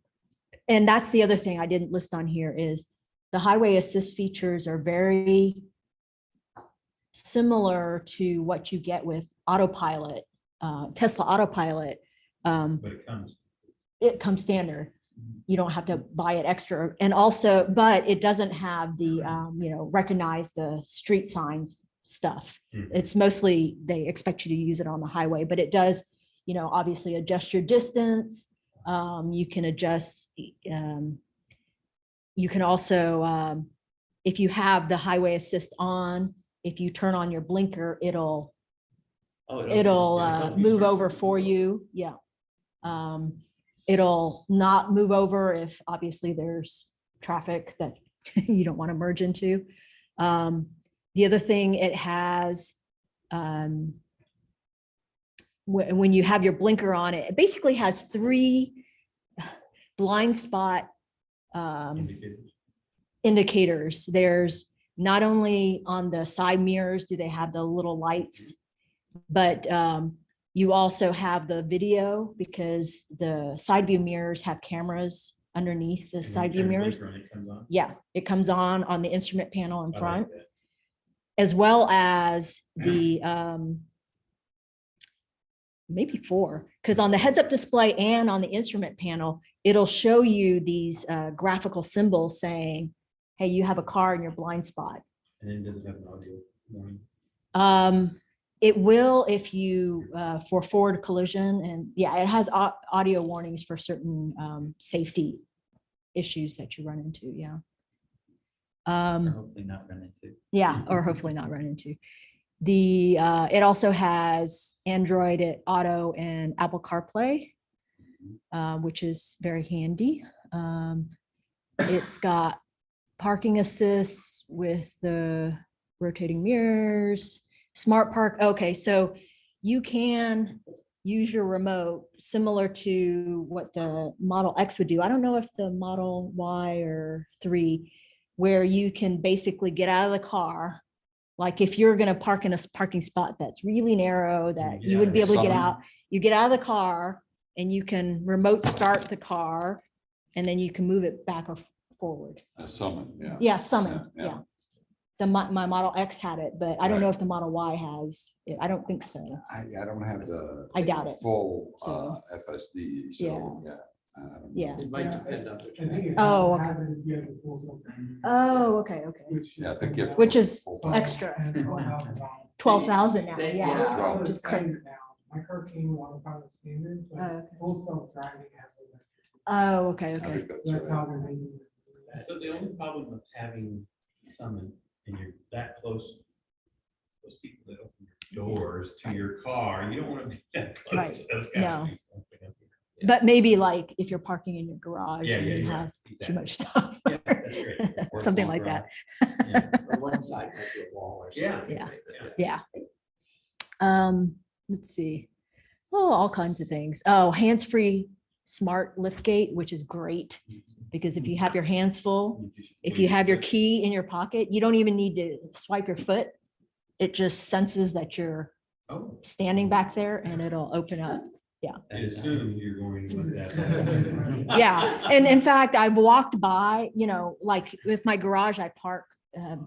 and that's the other thing I didn't list on here is the highway assist features are very similar to what you get with autopilot, Tesla autopilot. But It comes standard. You don't have to buy it extra. And also, but it doesn't have the, you know, recognize the street signs stuff. Mhm. It's mostly, they expect you to use it on the highway, but it does, you know, obviously adjust your distance. You can adjust, you can also, if you have the highway assist on, if you turn on your blinker, it'll move over for you. Yeah. It'll not move over if obviously there's traffic that you don't want to merge into. The other thing it has, when you have your blinker on, it basically has 3 blind spot indicators. There's not only on the side mirrors do they have the little lights, but you also have the video because the side view mirrors have cameras underneath the side view mirrors. Yeah, it comes on the instrument panel in front, as well as the maybe 4, because on the heads up display and on the instrument panel, it'll show you these graphical symbols saying, hey, you have a car in your blind spot. And then does it have an audio warning? It will if you, for forward collision, and yeah, it has audio warnings for certain safety issues that you run into, yeah. Hopefully not run into. Yeah, or hopefully not run into. It also has Android Auto and Apple CarPlay, which is very handy. It's got parking assist with the rotating mirrors, smart park. Okay, so you can use your remote similar to what the Model X would do. I don't know if the Model Y or 3, where you can basically get out of the car. Like if you're going to park in a parking spot that's really narrow that you wouldn't be able to get out, you get out of the car and you can remote start the car and then you can move it back or forward. A summon, yeah. Yeah, summon, Yeah, yeah. My Model X had it, but I don't know if the Model Y has it. I don't think so. I don't have the I doubt it. full So, FSD, so yeah. I don't know. Yeah. It might depend on which I think one. it Oh, okay. hasn't yet before something. Oh, okay. Yeah, I think if- Which is Full extra. $12,000. 12,000 now, They- yeah. yeah. Which is crazy. My car came autopilot standard, Oh, but okay. full self-driving has those extras. Oh, okay, I okay. think that's So that's how right. they're making it. So the only problem with having summon and you're that close, those people that open your doors to your car, you don't want to be that close Right. to those No. guys. But maybe like if you're parking in your garage Yeah, and yeah, you yeah, have too exactly. much stuff. Yeah, that's great. Or Something small like that. Yeah. Or one side might be a wall or something. Yeah. Yeah. Let's see. Oh, all kinds of things. Oh, hands-free smart lift gate, which is great because if you have your hands full, if you have your key in your pocket, you don't even need to swipe your foot. It just senses that you're Oh, standing back there and it'll open up. I assume you're going to let that. Yeah. And in fact, I've walked by, you know, like with my garage, I park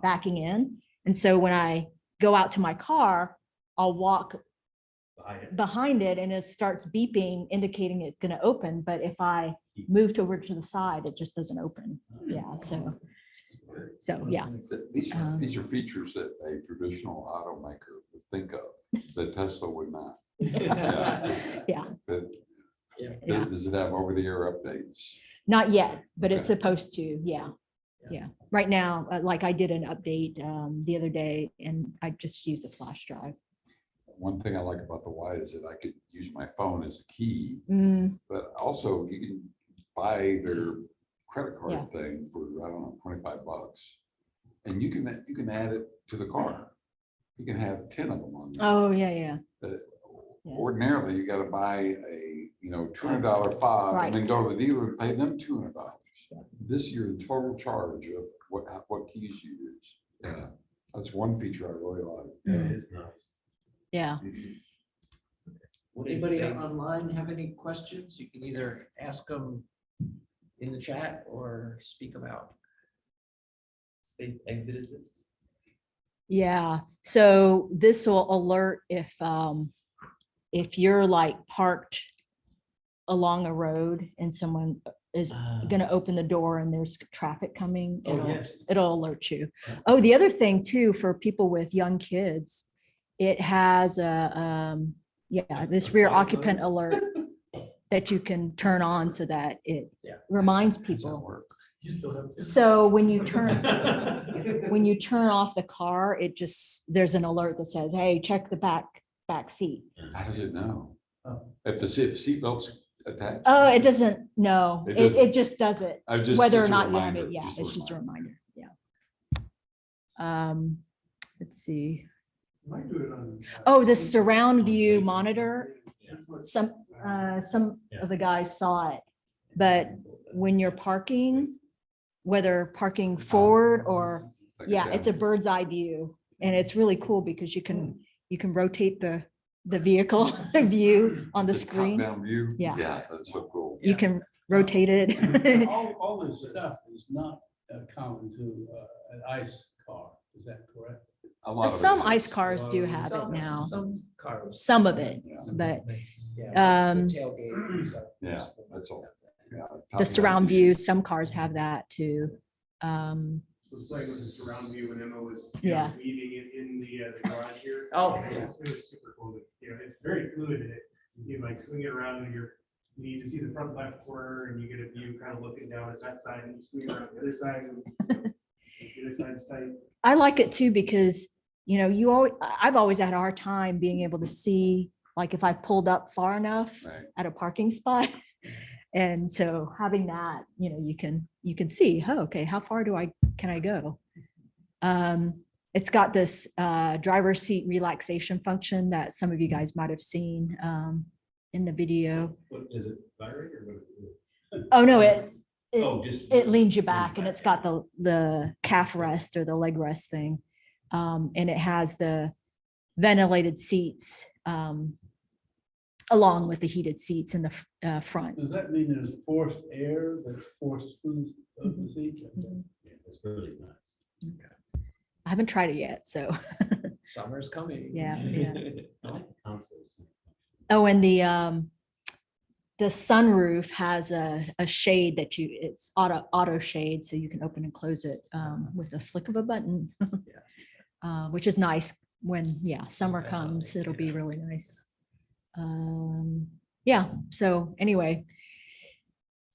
backing in. And so when I go out to my car, I'll walk behind it and it starts beeping, indicating it's going to open. But if I moved over to the side, it just doesn't open. Yeah. So yeah. These are features that a traditional automaker would think of, that Tesla would not. Yeah. But Yeah. does it have over-the-air updates? Not yet, but it's Okay. supposed to. Yeah. Yeah. Right now, like I did an update the other day and I just used a flash drive. One thing I like about the Y is that I could use my phone as a key, Mm, but also you can buy their credit card Yeah. thing for, I don't know, $25. And you can add it to the car. You can have 10 of them on there. oh, yeah, yeah. But Yeah. ordinarily, you got to buy you know, $200 Right. and then go to the dealer and pay them $200. This year, the total charge of what keys you use. Yeah, that's one feature I really like. That is nice. Yeah. What do you Anybody think? online have any questions? You can either ask them in the chat or speak them out. They exited this. Yeah, so this will alert if you're like parked along a road and someone is gonna open the door and there's traffic coming, Oh, yes. it'll alert you. Oh, the other thing too, for people with young kids, it has this rear occupant alert that you can turn on so that it reminds people. You still have. So when you turn off the car, there's an alert that says, hey, check the back seat. How does it know? Oh. If the seatbelt's attached? Oh, it doesn't, no, it just does it, whether or just a not you have reminder, it. Yeah, just a it's just a reminder. reminder. Yeah. Let's see. Might do it on. Oh, the surround view monitor. Some of the guys saw it, but when you're parking, whether parking forward or, yeah, it's a bird's eye view. And it's really cool because you can rotate the vehicle view on the Just screen. top-down view? Yeah. Yeah, that's so cool. You can rotate it. All this stuff is not common to an ICE car, is that correct? A lot of it Some is. ICE cars do have it now, Some cars. some of it, Yeah. but Yeah, the tailgate and stuff. Yeah, that's all. Yeah, the top-down surround view, some cars have that too. Was playing with the surround view when Emma was Yeah. leaving it in the garage here. Oh, It was super cool. It's very fluid. And you like swing it around and you need to see the front left corner and you get a view kind of looking down at that side and you swing around the other side. And the other side's tight. I like it too because, I've always had a hard time being able to see, like if I pulled up far enough Right. at a parking spot. And so having that, you can see, oh, okay, how far can I go? It's got this driver's seat relaxation function that some of you guys might have seen in the video. What is it? Vibrate or what? Oh, no, Just. it leans you back and it's got the calf rest or the leg rest thing. And it has the ventilated seats along with the heated seats in the front. Does that mean there's forced air that's forced through the seat? Yeah, it's really nice. I haven't tried it yet, so. Summer's coming. Yeah. I like consoles. Oh, and the sunroof has a shade that it's auto shade, so you can open and close it with a flick of a button, which is nice when, summer comes, it'll be really nice. So anyway,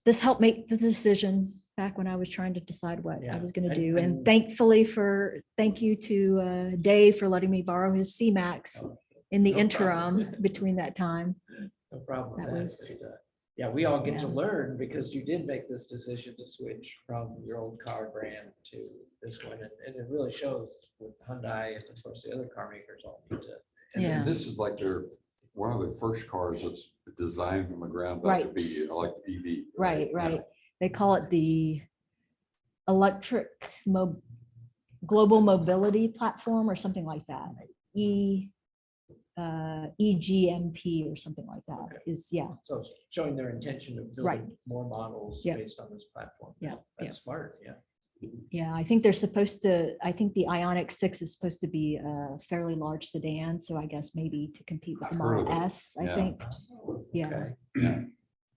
this helped make the decision back when I was trying to decide what I was going to do. And thank you to Dave for letting me borrow his C-Max in the No interim problem. between that time. No problem. That was- Yeah, we all get to Yeah. learn because you did make this decision to switch from your old car brand to this one. And it really shows with Hyundai and of course the other car makers all need to. Yeah. And this is like one of the first cars that's designed from the ground up to Right. be like EV. Right. Yeah. They call it the electric global mobility platform or something like that. EGMP or something like that is, So it's showing their intention of Right. building more models Yeah. based on this platform. Yeah, That's smart, yeah. I think I think the Ioniq 6 is supposed to be a fairly large sedan. So I guess maybe to compete with the I've heard Model of it. S, I Yeah. think. Yeah. Okay.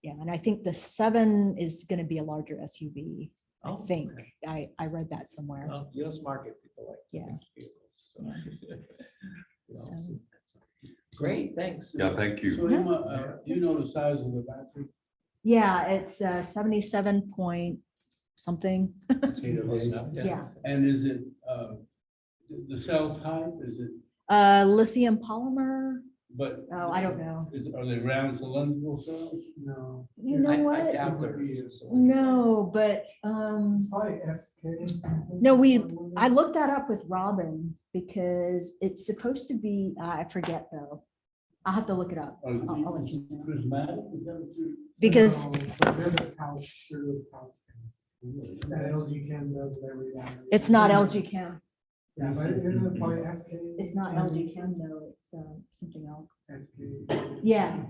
Yeah. And I think the 7 is going to be a larger SUV. I Oh, think okay. I read that somewhere. Well, US market people like. Yeah. big vehicles, so. We all So- see that. Great, thanks. Yeah, thank you. So Emma, do you know the size of the battery? Yeah, it's 77 point something. Close enough, Yeah. And is it, the cell type, is it, Lithium polymer. but? Oh, I don't know. Are they round cylindrical cells? No. You know I what? doubt there is. No, but Probably SK. no, I looked that up with Robin because it's supposed to be, I forget though. I'll have to look it up. I'll let you know. Prismatic, is that what you? Because No, but they're the pouch, they're those pouch cans. That LG Chem does every day. it's not LG Chem. Yeah, but isn't it by SK? It's not LG Chem though. It's something else. SK. Yeah,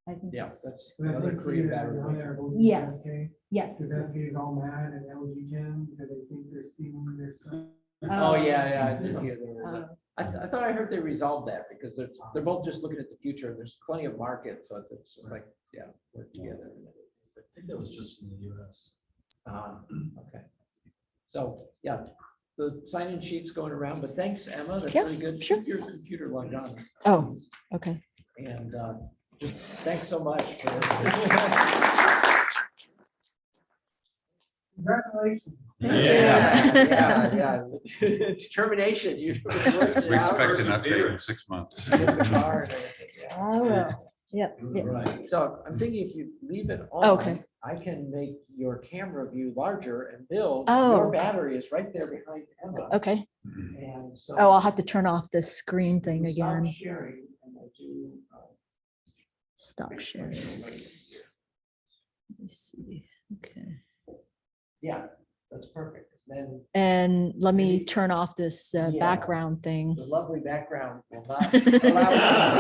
I think. Yeah, that's But I another think Korean the, battery. other both Yes. SK, Yes. because SK is all mad at LG Chem because they think they're stealing their stuff. Oh, yeah, I did hear there was Uh, I thought I heard they resolved that because they're both just looking at the future. There's plenty of market, so it's just like, yeah, work together. I think that was just in the US. Okay. So, yeah, the sign-in sheet's going around, but thanks, Emma. That's Yeah, really good. sure. Keep your computer logged on. Oh, okay. And just thanks so much. Congratulations. Yeah. Determination. We expect an update in 6 months. I will. Yep. Yep. Right. So I'm thinking if you leave it Oh, on, okay. I can make your camera view larger and build. Oh. Your battery is right there behind Emma. Okay. And so. Oh, I'll have to turn off the screen thing you stop again. Sharing and I do. Stop sharing. Let me see. Okay. Yeah, that's perfect. Then And let me turn off this Yeah. background thing. the lovely background will not allow us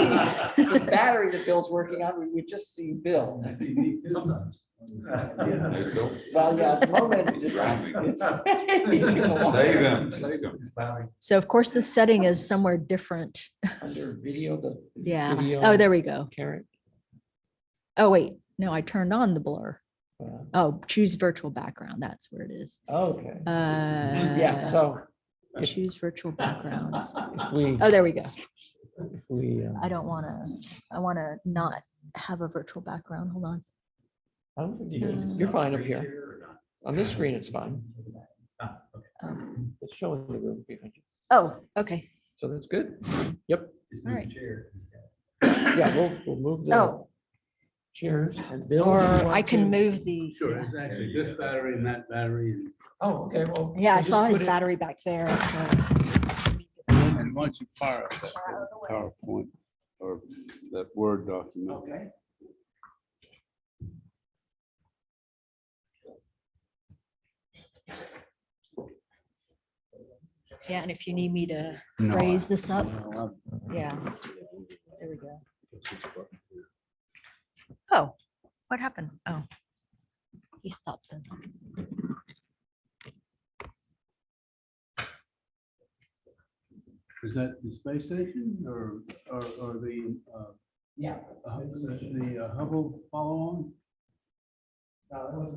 to see the battery that Bill's working on. We would just see Bill. Sometimes. Well, yeah, at the moment. Save him, save him. So of course, the setting is somewhere different. Under video, the. Yeah. video Oh, there we go. Karen. Oh, wait. No, I turned on the blur. Yeah. Oh, choose virtual background. That's where it is. Okay. Yeah. Yeah, so Choose virtual backgrounds. if we, Oh, there we go. if we, I don't want to, I want to not have a virtual background. Hold on. I don't think you're fine up here. On this screen, it's fine. Um, It's showing the room behind you. Oh, okay. So that's good. Yep. All right. Yeah, we'll move the Oh, chairs and Bill. or if you want I can to- move the. Sure, it's actually this battery and that battery. Oh, okay, well. Yeah, I we'll just saw his put it- battery back there, so. And once you fire up that PowerPoint or that Word document. Okay. Yeah, and if you need me to No, raise this up, No, yeah. There we go. Oh, what happened? Oh. He stopped. then. Is that the space station or the, Yeah. the Hubble follow-on?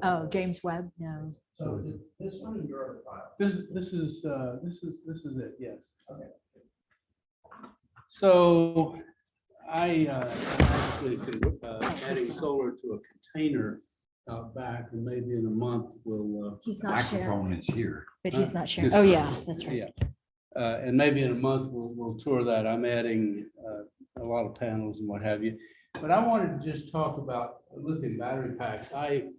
Oh, James Webb, no. So is it this one in your other file? This is it, yes. Okay. So I actually adding solar to a container out back, and maybe in a month we'll. He's not sharing, Microphone is here. but he's not sharing. Just- Oh, yeah, that's right. Yeah. And maybe in a month we'll tour that. I'm adding a lot of panels and what have you. But I wanted to just talk about lithium battery packs. I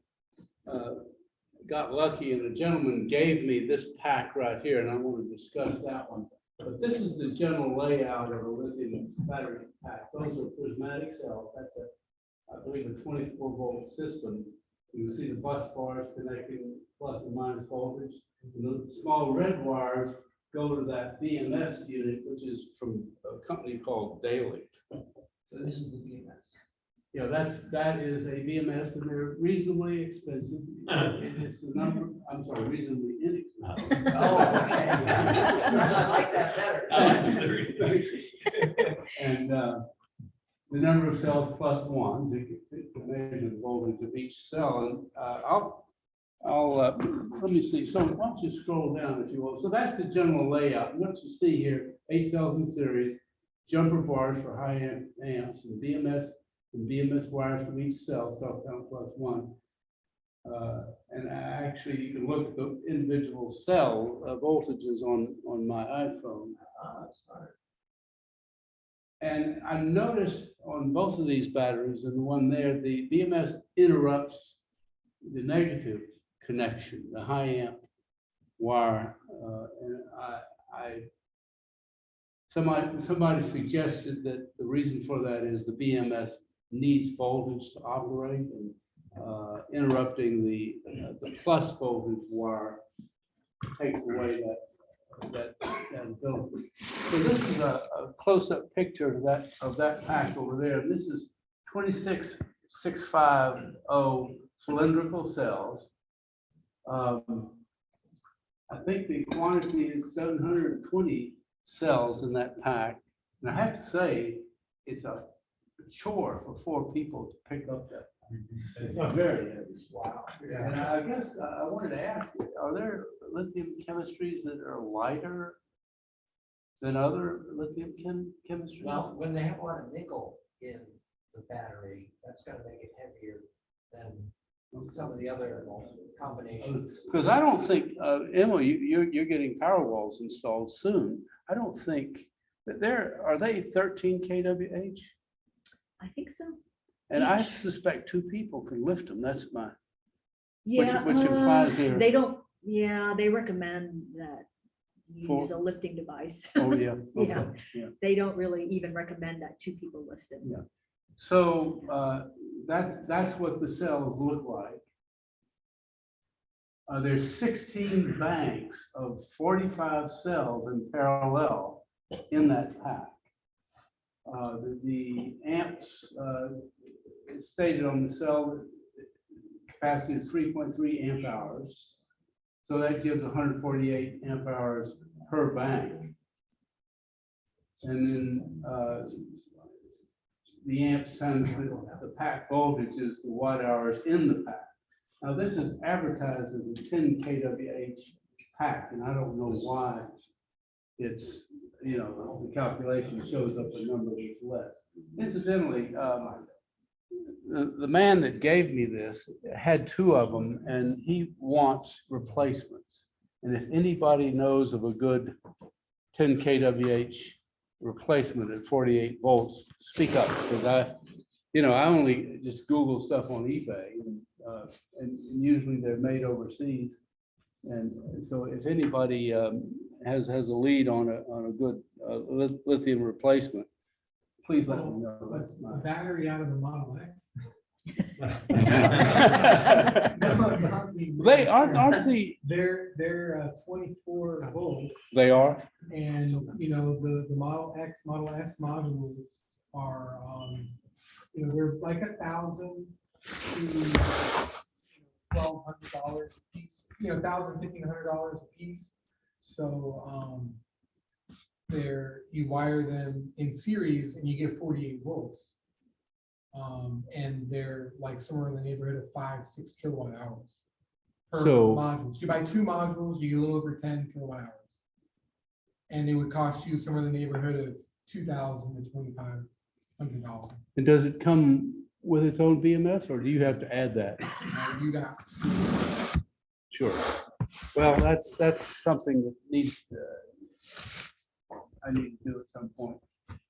got lucky and a gentleman gave me this pack right here, and I want to discuss that one. But this is the general layout of a lithium battery pack. Those are prismatic cells. That's I believe, a 24-volt system. You can see the bus bars connecting plus and minus voltage. And the small red wires go to that BMS unit, which is from a company called Daily. So this is the BMS. Yeah, that is a BMS, and they're reasonably expensive. It's the number, I'm sorry, reasonably inexpensive. Oh, okay. I like that better. And the number of cells plus one to measure the voltage of each cell. And I'll let me see. So why don't you scroll down if you will. So that's the general layout. What you see here, 8 cells in series, jumper bars for high amps, and BMS wires from each cell count plus one. And actually, you can look at the individual cell voltages on my iPhone. And I noticed on both of these batteries and the one there, the BMS interrupts the negative connection, the high amp wire. And I somebody suggested that the reason for that is the BMS needs voltage to operate, and interrupting the plus voltage wire takes away that ability. So this is a close-up picture of that pack over there. And this is 26650 cylindrical cells. I think the quantity is 720 cells in that pack. And I have to say, it's a chore for 4 people to pick up that. It's very heavy. Wow. And I guess I wanted to ask, are there lithium chemistries that are lighter than other lithium chemistries? Well, when they have a lot of nickel in the battery, that's gonna make it heavier than some of the other combinations. Because I don't think, Emma, you're getting power walls installed soon. I don't think that are they 13 kWh? I think so. And I suspect 2 people can lift them. That's my, Yeah. which implies they're. They don't, yeah, they recommend that you For- use a lifting device. Oh, yeah. Okay, Yeah. yeah. They don't really even recommend that 2 people lift it. Yeah. So that's what the cells look like. There's 16 banks of 45 cells in parallel in that pack. The amps stated on the cell capacity is 3.3 amp hours. So that gives 148 amp hours per bank. And then the amps times the pack voltage is the watt hours in the pack. Now this is advertised as a 10 kWh pack, and I don't know why it's, you know, the calculation shows up a number that's less. Incidentally, the man that gave me this had 2 of them, and he wants replacements. And if anybody knows of a good 10 kWh replacement at 48 volts, speak up, because I only just Google stuff on eBay, and usually they're made overseas. And so if anybody has a lead on a good lithium replacement, please let me know. That's A my- battery out of the Model X. They aren't the, They're 24 volts, they are? and you know the Model X, Model S modules are they're like $1,000 to $1,200 a piece. $1,000, $1,500 a piece. So you wire them in series and you get 48 volts. And they're like somewhere in the neighborhood of 5-6 kilowatt hours per So- modules. You buy 2 modules, you get a little over 10 kilowatt hours. And it would cost you somewhere in the neighborhood of $2,000 to $2,500. And does it come with its own BMS, or do you have to add that? You got Sure. Well, that's something that needs, I need to do at some point.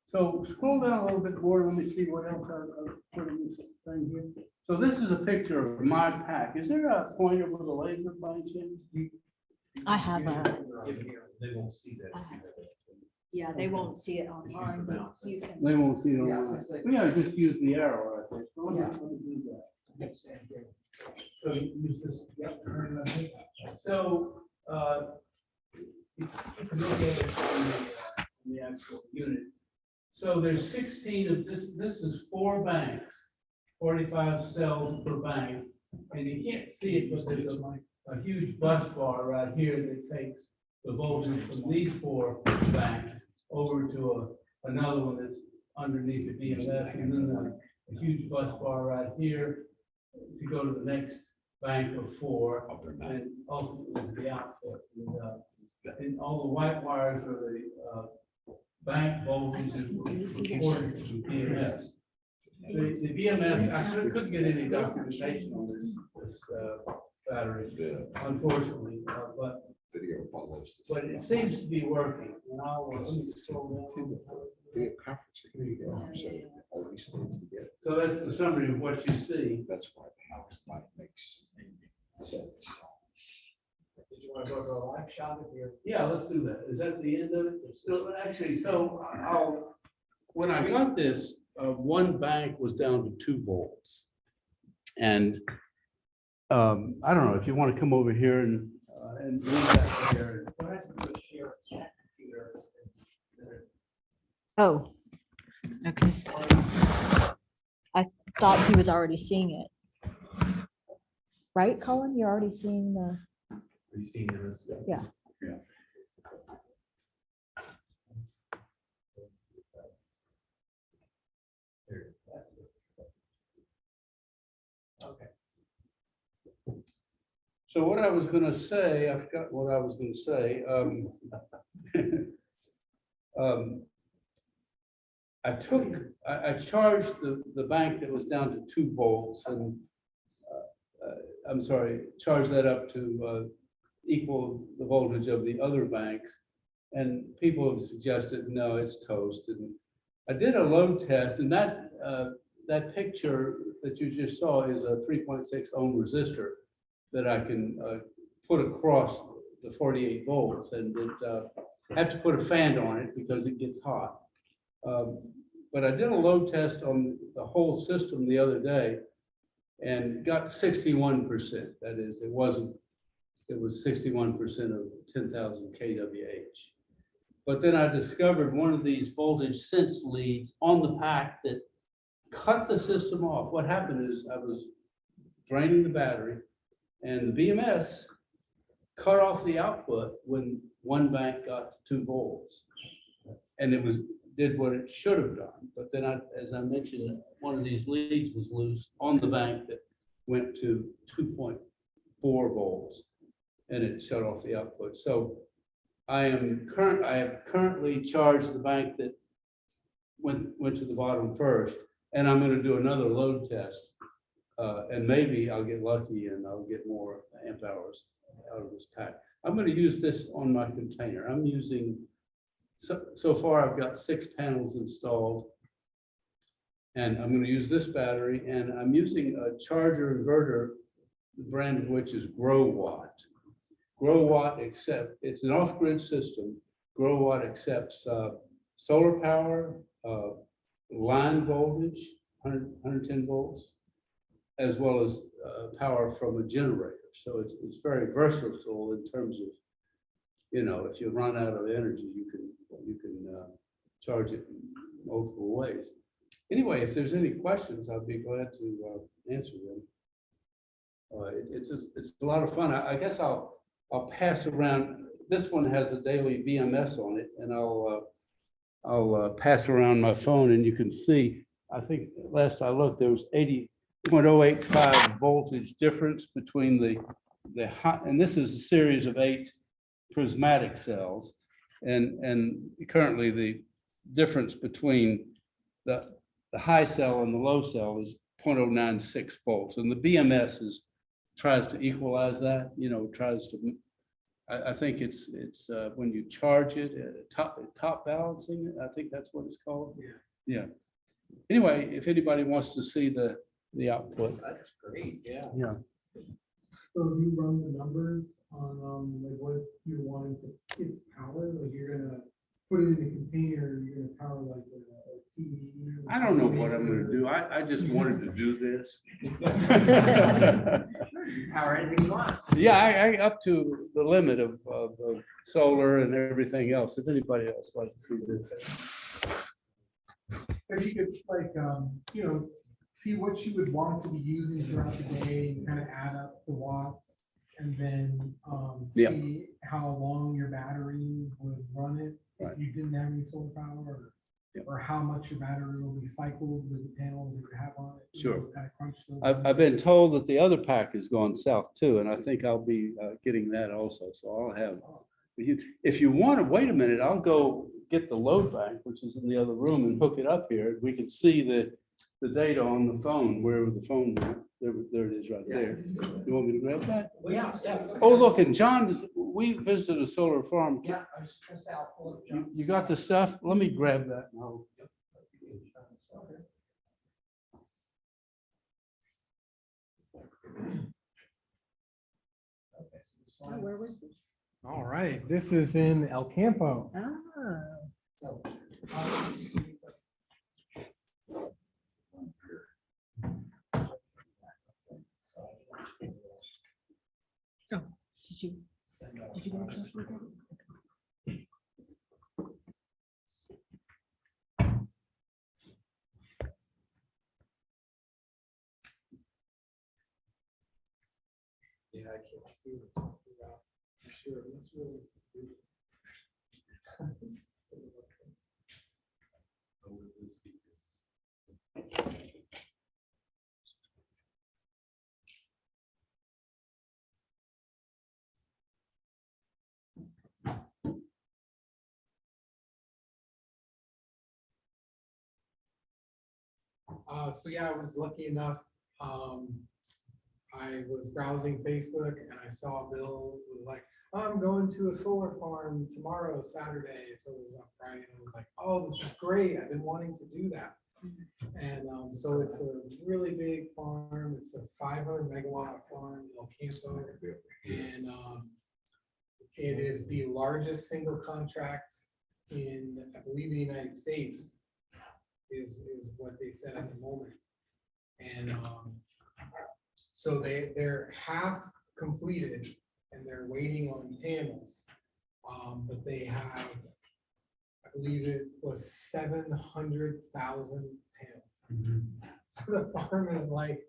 So scroll down a little bit more. Let me see what else I've put in this thing here. So this is a picture of my pack. Is there a pointer with a laser by any chance? I have They won't see that. yeah, they won't see it online, but you can. They won't see it Yeah, I was online. gonna say- Yeah, just use the arrow right there. So let me Yeah. do that. Yes, and, So you use this. Yep. So, you can look at it on the actual unit. So there's 16 of this is 4 banks, 45 cells per bank. And you can't see it, but there's a huge bus bar right here that takes the voltage from these 4 banks over to another one that's underneath the BMS, and then a huge bus bar right here to go to the next bank of 4, and ultimately the output. And all the white wires are the bank voltages reported to the BMS. The BMS, I couldn't get any documentation on this battery, unfortunately, but Video follows. it seems to be working. And I'll let me scroll down. Video conferencing. There you go. So all these things together. So that's the summary of what you see. That's why the house light makes sense. You want to go to a live shot of your? Yeah, let's do that. Is that the end of it? So actually, so when I got this, one bank was down to 2 volts. And I don't know if you want to come over here and leave that there. What I can do is share a chat computer. Oh, okay. I thought he was already seeing it. Right, Colin? You're already seeing the, Are you seeing this? yeah. Okay. So what I was going to say, I forgot what I was going to say. I charged the bank that was down to 2 volts and I'm sorry, charged that up to equal the voltage of the other banks. And people have suggested, no, it's toast. And I did a load test and that picture that you just saw is a 3.6 ohm resistor that I can put across the 48 volts and I have to put a fan on it because it gets hot. But I did a load test on the whole system the other day and got 61%. That is, it was 61% of 10,000 kWh. But then I discovered one of these voltage sense leads on the pack that cut the system off. What happened is I was draining the battery and the BMS cut off the output when one bank got to 2 volts. And it did what it should have done. But then as I mentioned, one of these leads was loose on the bank that went to 2.4 volts and it shut off the output. So I have currently charged the bank that went to the bottom first, and I'm going to do another load test. And maybe I'll get lucky and I'll get more amp hours out of this pack. I'm going to use this on my container. I'm using, so far I've got 6 panels installed. And I'm going to use this battery and I'm using a charger inverter, the brand of which is GrowWatt. GrowWatt it's an off-grid system. GrowWatt accepts solar power, line voltage, 110 volts, as well as power from a generator. So it's very versatile in terms of, if you run out of energy, you can charge it in multiple ways. Anyway, if there's any questions, I'd be glad to answer them. It's a lot of fun. I guess I'll pass around. This one has a daily BMS on it, and I'll pass around my phone, and you can see. I think last I looked, there was 80.085 voltage difference between the high, and this is a series of 8 prismatic cells, and currently the difference between the high cell and the low cell is 0.096 volts, and the BMS tries to equalize that. Tries to. I think it's when you charge it, top balancing it. I think that's what it's called. Yeah. Anyway, if anybody wants to see the output. That's great, yeah. Yeah. So you run the numbers on like what you're wanting to get power, like you're gonna put it in a container, you're gonna power like a TV. I don't know what I'm going to do. I just wanted to do this. Power anything you want. Yeah, I up to the limit of solar and everything else. If anybody else like to see this. If you could see what you would want to be using throughout the day and kind of add up the watts and then see how long your battery would run it if you didn't have any solar power, or how much your battery will be cycled with the panels that you have on it. Sure. Kind of crunch those I've been told that the other pack has gone south too, and I think I'll be getting that also. So I'll have, if you want to wait a minute, I'll go get the load bank, which is in the other room, and hook it up here. We can see the data on the phone, wherever the phone went. There it is right there. You want me to grab that? Well, yeah. Oh, look, and John, we visited a solar farm. Yeah, I was just gonna say, I'll pull it. You got the stuff? Let me grab that now. Oh, where was this? All right, this is in El Campo. Ah. So, Oh, did you get a chance to look at it? yeah, I can't see what I'm talking about. For sure, that's really. So yeah, I was lucky enough. I was browsing Facebook and I saw Bill was like, I'm going to a solar farm tomorrow, Saturday. So it was on Friday, and I was like, oh, this is great. I've been wanting to do that. And so it's a really big farm. It's a 500 megawatt farm in El Campo. And it is the largest single contract in, I believe, the United States, is what they said at the moment. And so they're half completed and they're waiting on panels. But they have, I believe it was 700,000 panels. So the farm is like,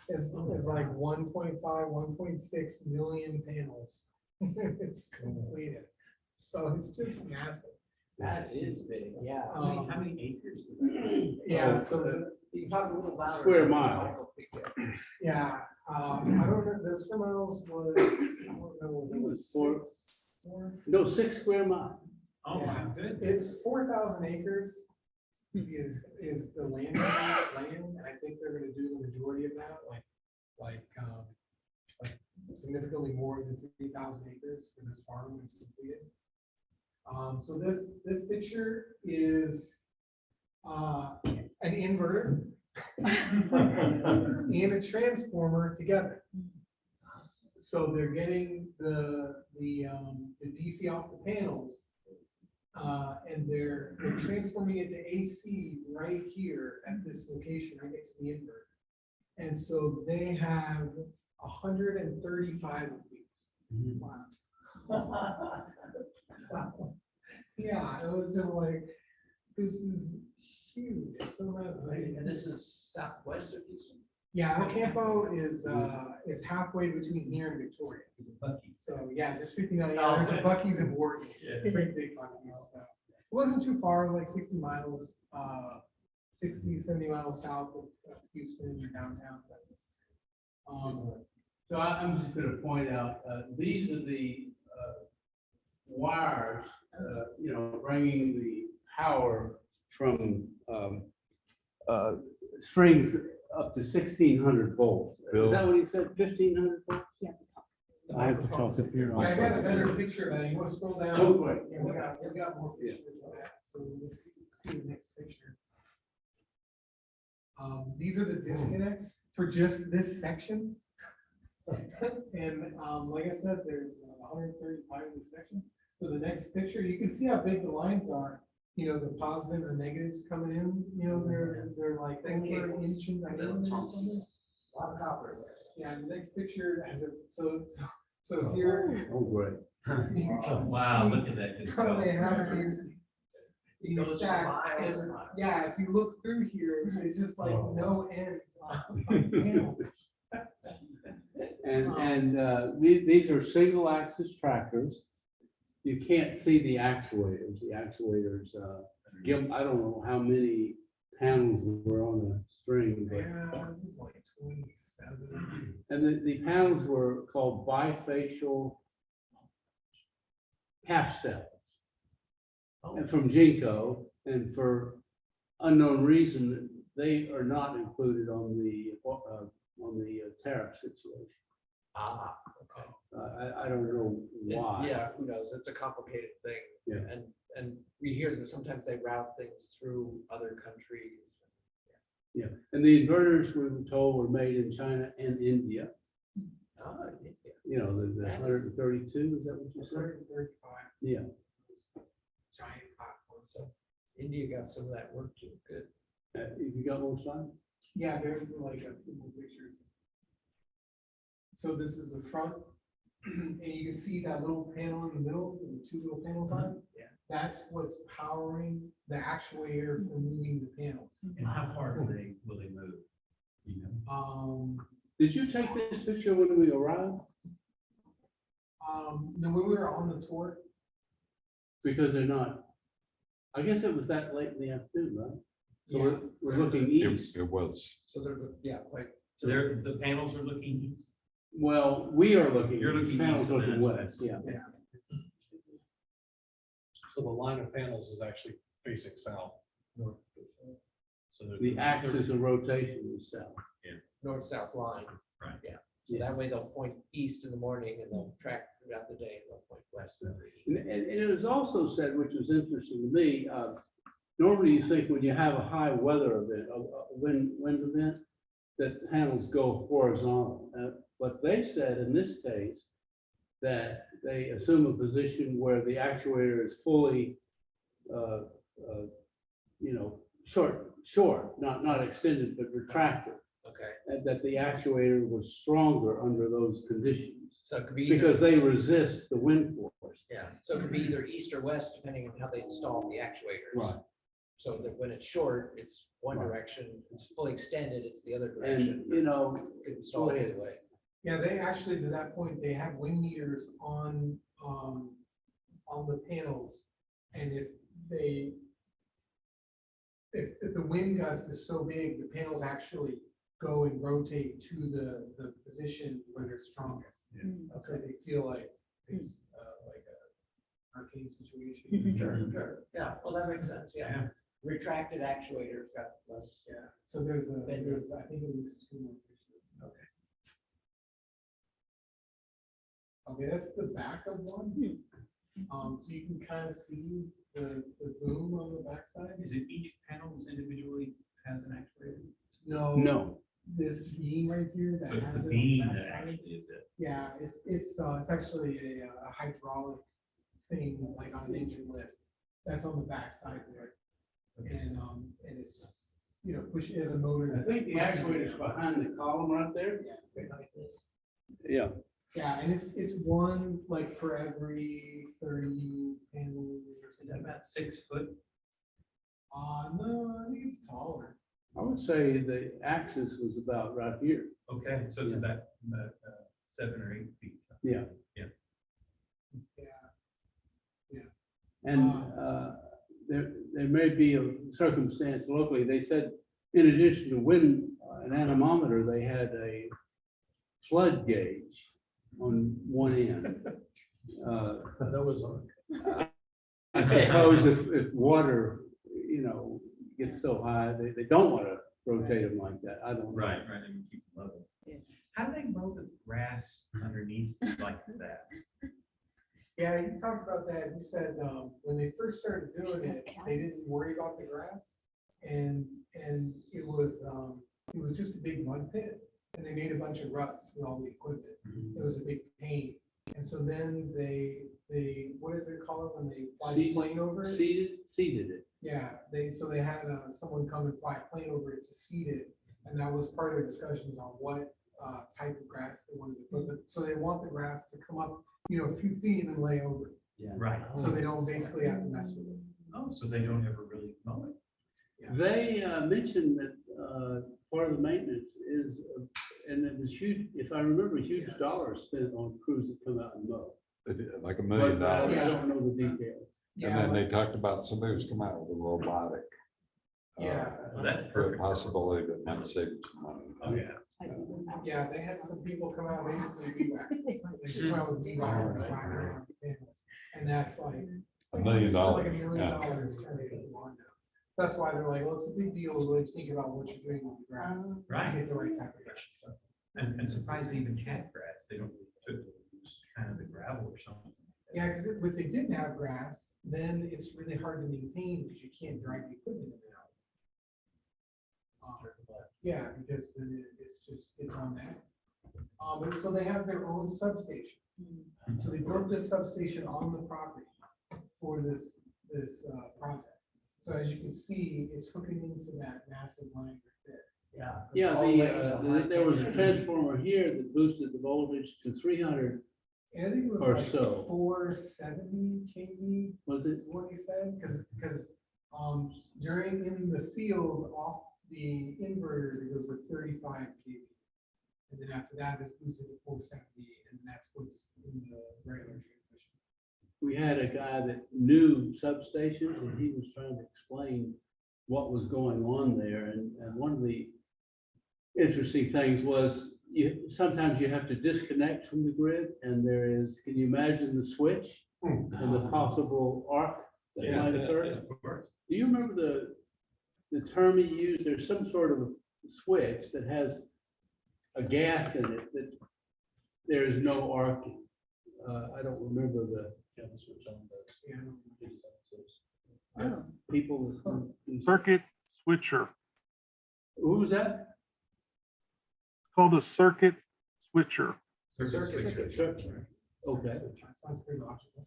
is like 1.5, 1.6 million panels. It's completed. So it's just massive. That is big, yeah. How many acres? is that? Yeah, so You talk a little louder. Square mile. yeah, I don't know, the square miles was, I don't know, it was Four. 4. No, 6 square miles. Oh, my goodness. It's 4,000 acres is the land. And I think they're gonna do the majority of that, like significantly more than 3,000 acres for this farm when it's completed. So this picture is an inverter and a transformer together. So they're getting the DC off the panels, and they're transforming it to AC right here at this location right next to the inverter. And so they have 135 of these. Wow. So, yeah, it was just like, this is huge. It's so much. And this is southwest of Houston. Yeah, El Campo is halfway between here and Victoria. So yeah, just 59. Yeah, there's a Buc-ee's in Wharton. Yeah. Pretty big Buc-ee's. So. It wasn't too far, it was like 60 miles, 60, 70 miles south of Houston or downtown. So I'm just going to point out, these are the wires, bringing the power from strings up to 1,600 volts. Is that what he said, 1,500 volts? Yeah. I have to talk up here. Yeah, I got a better picture of that. You want to scroll down? Oh, great. Yeah, we got more pictures of that. So let's see the next picture. These are the disconnects for just this section. And like I said, there's 135 in this section. So the next picture, you can see how big the lines are. You know, the positives and negatives coming in. You know, they're like over an inch and a lot of copper. Yeah, the next picture has a so here. Oh, great. Wow, look at that. How they have these stacks. Yeah, if you look through here, it's just like no end on panels. And these are single axis trackers. You can't see the actuators. The actuators, I don't know how many panels were on the string, but. Yeah, it was like 27. And the panels were called bifacial half cells. And from Jinko, and for unknown reason, they are not included on the tariff situation. Ah, okay. I don't know why. Yeah, who knows? It's a complicated thing. Yeah. And we hear that sometimes they route things through other countries. Yeah, and the inverters we were told were made in China and India. Ah, yeah. you know, the 132, is that what you said? 135. Yeah. Giant platform. So India got some of that work too. Good. You got one slide? Yeah, there's like a few more pictures. So this is the front, and you can see that little panel in the middle, the two little panels on it. Yeah. That's what's powering the actuator for moving the panels. And how far will they move? You know? Did you take this picture when we arrived? No, when we were on the tour, Because they're not, I guess it was that late in the afternoon, right? So Yeah. we're looking east. It was. So they're, yeah, like. So they're, the panels are looking east. Well, we are looking. You're east, looking panels east and looking that's west, yeah. So the line of panels is actually facing south. So The axis of rotation is south. North-south line. Right. Yeah. So that way they'll point east in the morning and they'll track throughout the day and they'll point west. in the evening. And it was also said, which was interesting to me, normally you think when you have a high weather event, a wind event, that panels go horizontal. But they said in this case that they assume a position where the actuator is fully, you know, short, not extended, but retracted. Okay. And that the actuator was stronger under those conditions So it could be either, because they resist the wind force. yeah, so it could be either east or west, depending on how they install the actuators. So that when it's short, it's one Right. direction, it's fully extended, it's the other And, direction. you know, You can install it either way. yeah, they actually, to that point, they have wind meters on the panels. And if the wind gust is so big, the panels actually go and rotate to the position where they're strongest. That's why they feel like it's like a hurricane situation. Sure. Yeah, well, that makes sense, yeah. Retracted actuators got less, Yeah, so there's I think at least two more pictures. Okay, that's the back of one. So you can kind of see the boom on the backside. Is it each panels individually has an actuator? No, this beam right here that So it's has the it on beam that backside. actually is it. Yeah, it's actually a hydraulic thing, like on an engine lift. That's on the backside there. And it's, you know, push it as a motor. I think the actuator's behind the column right there. Yeah, like this. Yeah. Yeah, and it's one like for every 30 panels or Is that something. about 6 foot? No, I think it's taller. I would say the axis was about right here. Okay, so it's Yeah. about 7 or 8 feet. Yeah. Yeah. Yeah. And there may be a circumstance locally, they said, in addition to wind, an anemometer, they had a flood gauge on one end. That was on. I suppose if water, you know, gets so high, they don't want to rotate them like that. I don't know. Right, and keep it level. How do they mow the grass underneath like that? Yeah, he talked about that. He said when they first started doing it, they didn't worry about the grass, and it was just a big mud pit, and they made a bunch of ruts with all the equipment. It was a big pain, and so then they what is it called when they fly the plane over it? Seeded it. Yeah, they had someone come and fly a plane over it to seed it, and that was part of the discussions on what type of grass they wanted to put. But so they want the grass to come up, you know, a few feet and then lay over it, Yeah. Right. so they don't basically have to mess with it. Oh, so they don't ever really mow it? They mentioned that part of the maintenance is, and it was huge, if I remember, huge dollars spent on crews that come out and mow. They did like $1 million. But I don't know the details. And then they talked about somebody was coming out with a robotic. Yeah. Well, that's the perfect. Possibility that might save them some money. Oh, yeah. Yeah, they had some people come out basically weed whackers. They come out with weed whackers, whack around the panels. And that's like. $1 million. it's like $1 million Yeah. trying to get the lawn down. That's why they're like, well, it's a big deal to really think about what you're doing with the grass. Right. Get the right type of grass. And surprised they even had grass. They don't took kind of the gravel or something. Yeah, because if they didn't have grass, then it's really hard to maintain because you can't drag the equipment in and out. Yeah, because then it's on that. And so they have their own substation. So they built this substation on the property for this project. So as you can see, it's hooking into that massive line right there. Yeah, there was a transformer here that boosted the voltage to 300 And I think it was or like so. 470 kV Was it? is what he said, because during in the field off the inverters, it goes with 35 kV. And then after that, it's boosted to 470, and that's what's in the regular transmission. We had a guy that knew substations and he was trying to explain what was going on there. And one of the interesting things was sometimes you have to disconnect from the grid, and there is, can you imagine the switch and the possible arc that might occur? Do you remember the term he used? There's some sort of a switch that has a gas in it that there is no arcing. I don't remember the switch on those. People. Circuit switcher. Who was that? Called a circuit switcher. Okay. Sounds pretty logical.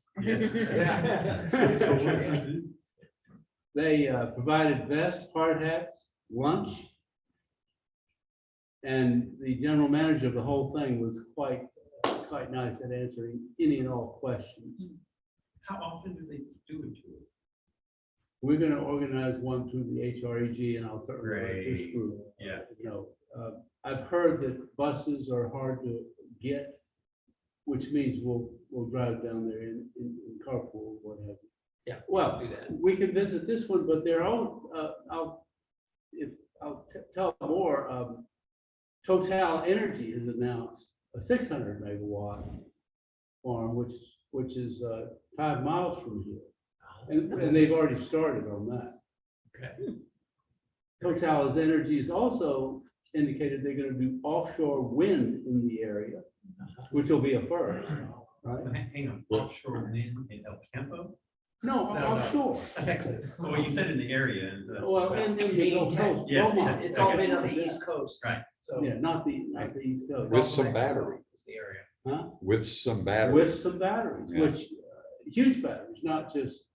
They provided vests, hard hats, lunch. And the general manager of the whole thing was quite nice at answering any and all questions. How often do they do a tour? We're going to organize one through the HREG, and I'll certainly let this group. Yeah. I've heard that buses are hard to get, which means we'll drive down there in carpool, what have you. Yeah, Well, do that. we can visit this one, but their own. I'll tell more. Total Energy has announced a 600 megawatt farm, which is 5 miles from here, and they've already started on that. Okay. Total Energy has also indicated they're going to do offshore wind in the area, which will be a first. Right? Hang on, offshore wind in El Campo? No, offshore. Texas. Well, you said in the area. And Well, and the Maine, Gulf Coast, Yes, Beaumont. It's all been on the Yeah. East Coast. Right. So. Yeah, not the East Coast. With some battery. Is the area. Huh? With some battery. With some batteries, Yeah. which huge batteries, not just,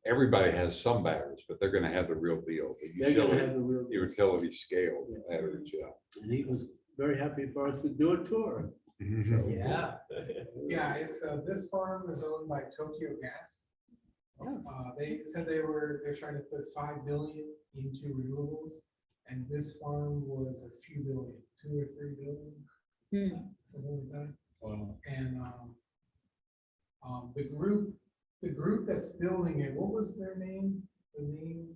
Everybody has some batteries, but they're gonna have the real deal. they're gonna have the real. Utility scale batteries, yeah. And he was very happy for us to do a tour. Yeah. Yeah, it's this farm is owned by Tokyo Gas. They said they're trying to put 5 billion into renewables, and this farm was a few billion, 2 or 3 billion. Something like that. And the group that's building it, what was their name? The name?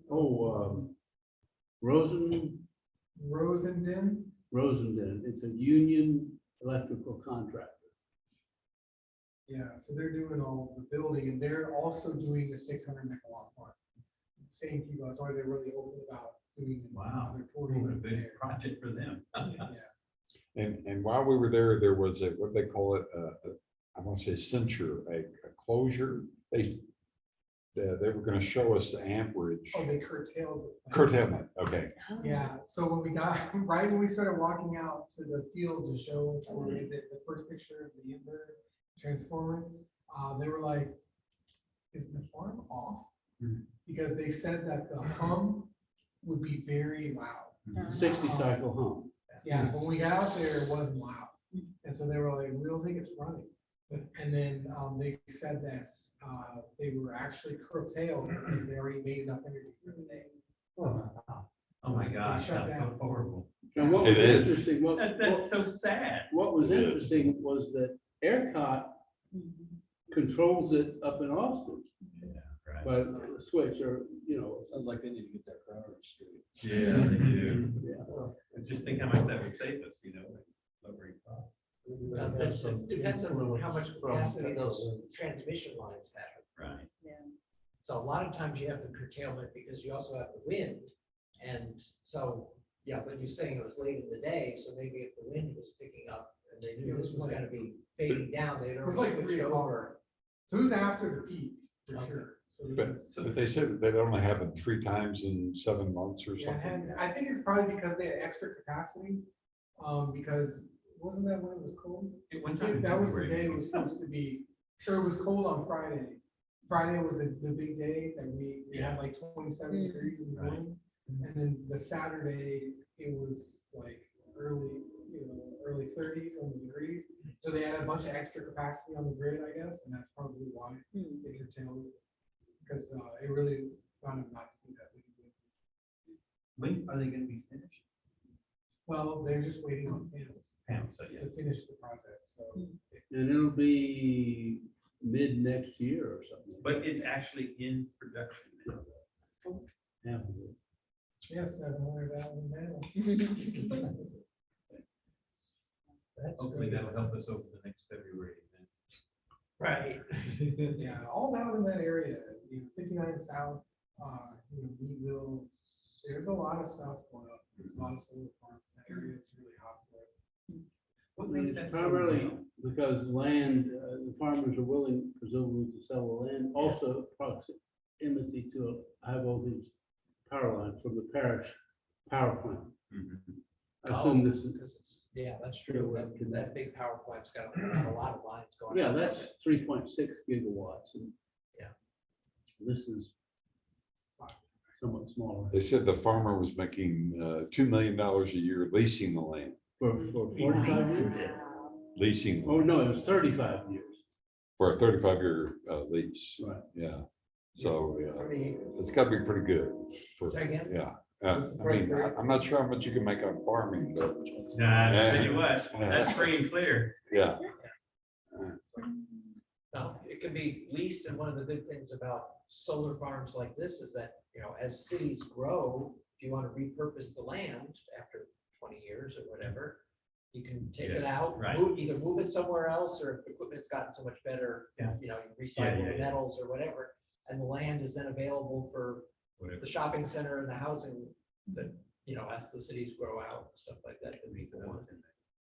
Rosenden. It's a union electrical contractor. Yeah, so they're doing all the building, and they're also doing a 600 megawatt farm. Same people, that's why they're really open about doing. Wow. They're What touring a it big there. project for them. Yeah. And while we were there, there was a, what do they call it? I want to say censure, a closure. They were going to show us the amperage. Oh, they curtailed it. Curtailment, okay. Yeah, so when we got, right when we started walking out to the field to show us the first picture of the inverter transformer, they were like, is the farm off? Because they said that the hum would be very loud. 60 cycle home. Yeah, when we got out there, it wasn't loud. And so they were like, we don't think it's running. And then they said that they were actually curtailed because they already made enough energy for the day. Oh my gosh, that's so horrible. And what was It is. interesting, That's so sad. what was interesting was that ERCOT controls it up in Austin. Right. But the switch or, Sounds like they need to get their priorities straight. Yeah, they do. yeah. Just think how much that would save us, lowering costs. It depends on how much capacity those transmission lines have. Right. So a lot of times you have the curtailment because you also have the wind. And so, yeah, but you're saying it was late in the day, so maybe if the wind was picking up and they knew this was gonna be fading down, they'd It was already like switched 3 over. o'clock. So it was after the peak, for Okay. sure. So it But was- they said that they only happen 3 times in 7 months or Yeah, something. and I think it's probably because they had extra capacity. Because wasn't that when it was cold? At one time in That was the February, day it was supposed to be, or it was cold on Friday. Friday was the big day that we had like 27 degrees in the morning. And then the Saturday, it was like early 30s on the degrees. So they had a bunch of extra capacity on the grid, I guess, and that's probably why they curtailed it. Because it really found it not to be that big. When are they gonna be finished? Well, they're just waiting on panels Panels, so yeah. to finish the project, so. And it'll be mid next year or something. But it's actually in production now. Yeah. Yeah, 700,000 panels. Hopefully that'll help us over the next February. Then. Right. Yeah, all down in that area, 59 South, Meadville, there's a lot of stuff going up. There's a lot of solar farms. That area is really hot for it. What makes that so Primarily well? because land, the farmers are willing presumably to sell the land, also proximity to a high voltage power line from the parish power plant. I assume this is, Because it's, yeah, that's true. That big power plant's got a lot of lines going. yeah, on. that's 3.6 gigawatts. And Yeah. this is somewhat smaller. They said the farmer was making $2 million a year leasing the land, For 45 years? leasing Oh, no, it was 35 years. for a 35-year lease. Right. Yeah. So Pretty- it's got to be pretty good. For, Say again? yeah. I mean, I'm not sure how much you can make on farming, but Nah, I tell you what, that's free and clear. yeah. No, it can be leased, and one of the good things about solar farms like this is that, as cities grow, if you want to repurpose the land after 20 years or whatever, you can take it Yes, out, right. either move it somewhere else, or if the equipment's gotten so much better, you recycle the metals or whatever, and the land is then available for the shopping center and the housing that, as the cities grow out, stuff like that, that people want.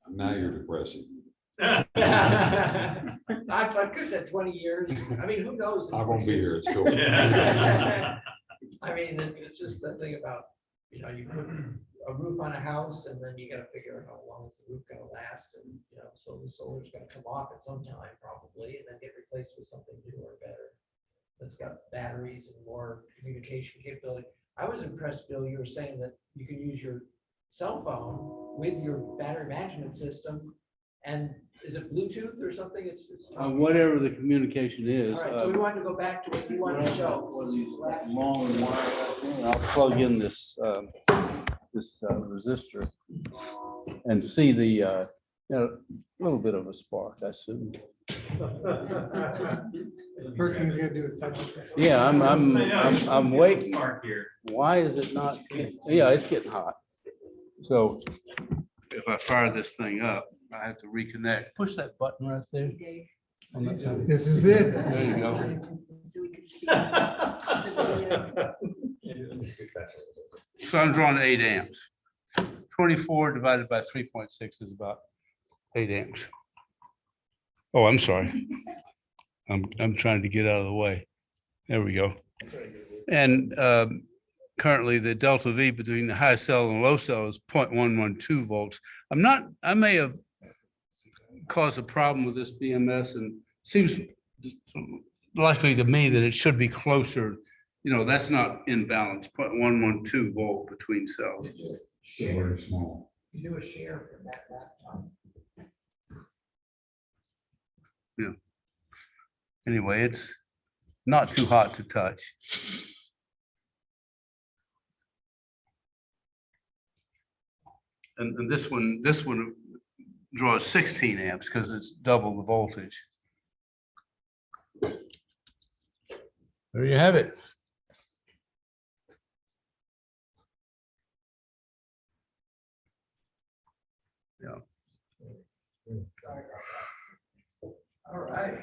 Now you're depressing. Like I said, 20 years, I mean, who knows? in I won't 20 be years. here. It's cool. I mean, it's just the thing about, you put a roof on a house and then you gotta figure out how long is the roof gonna last, and, so the solar's gonna come off at some time probably, and then get replaced with something newer, better. That's got batteries and more communication capability. I was impressed, Bill, you were saying that you can use your cell phone with your battery management system, and is it Bluetooth or something? It's Whatever the communication is. all right, so we wanted to go back to what you wanted to show. One of these long wire, I'll plug in this resistor and see the little bit of a spark, I assume. The first thing he's gonna do is touch it. Yeah, I'm waiting. Mark here. Why is it not? Yeah, it's getting hot. So if I fire this thing up, I have to reconnect. Push that button right there. On that side. This is it. There you go. So we can see. the video. So I'm drawing 8 amps. 24 divided by 3.6 is about 8 amps. Oh, I'm sorry. I'm trying to get out of the way. There we go. And currently the delta V between the high cell and low cell is 0.112 volts. I may have caused a problem with this BMS, and seems likely to me that it should be closer. That's not in balance, 0.112 volt between cells. Still very small. You do a share from that laptop. Yeah. Anyway, it's not too hot to touch. And this one draws 16 amps because it's double the voltage. There you have it. Yeah. All right.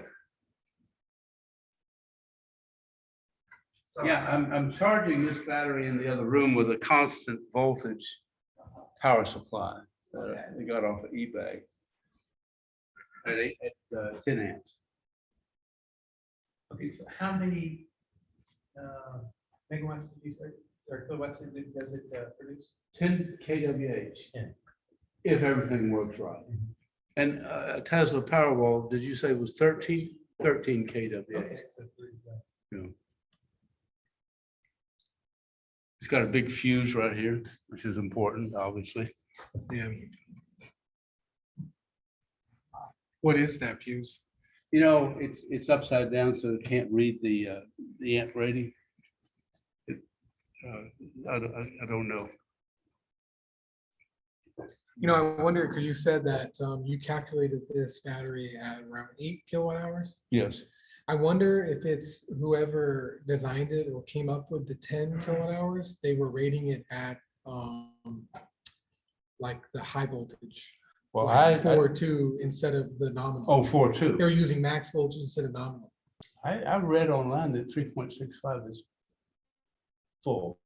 So, Yeah, I'm charging this battery in the other room with a constant voltage power supply that I got off of eBay at 10 amps. Okay, so how many megawatts did you say, or kilowatts does it produce? 10 kWh. if everything works right. And a Tesla Powerwall, did you say was 13 kWh? Yeah. It's got a big fuse right here, which is important, obviously. Yeah. What is that fuse? You know, it's upside down, so it can't read the amp rating. I don't know. You know, I wonder, because you said that you calculated this battery at around 8 kilowatt hours. Yes. I wonder if it's whoever designed it or came up with the 10 kilowatt hours, they were rating it at like the high voltage. Well, like 4.2 instead of the nominal. Oh, 4.2. They're using max voltage instead of nominal. I read online that 3.65 is full.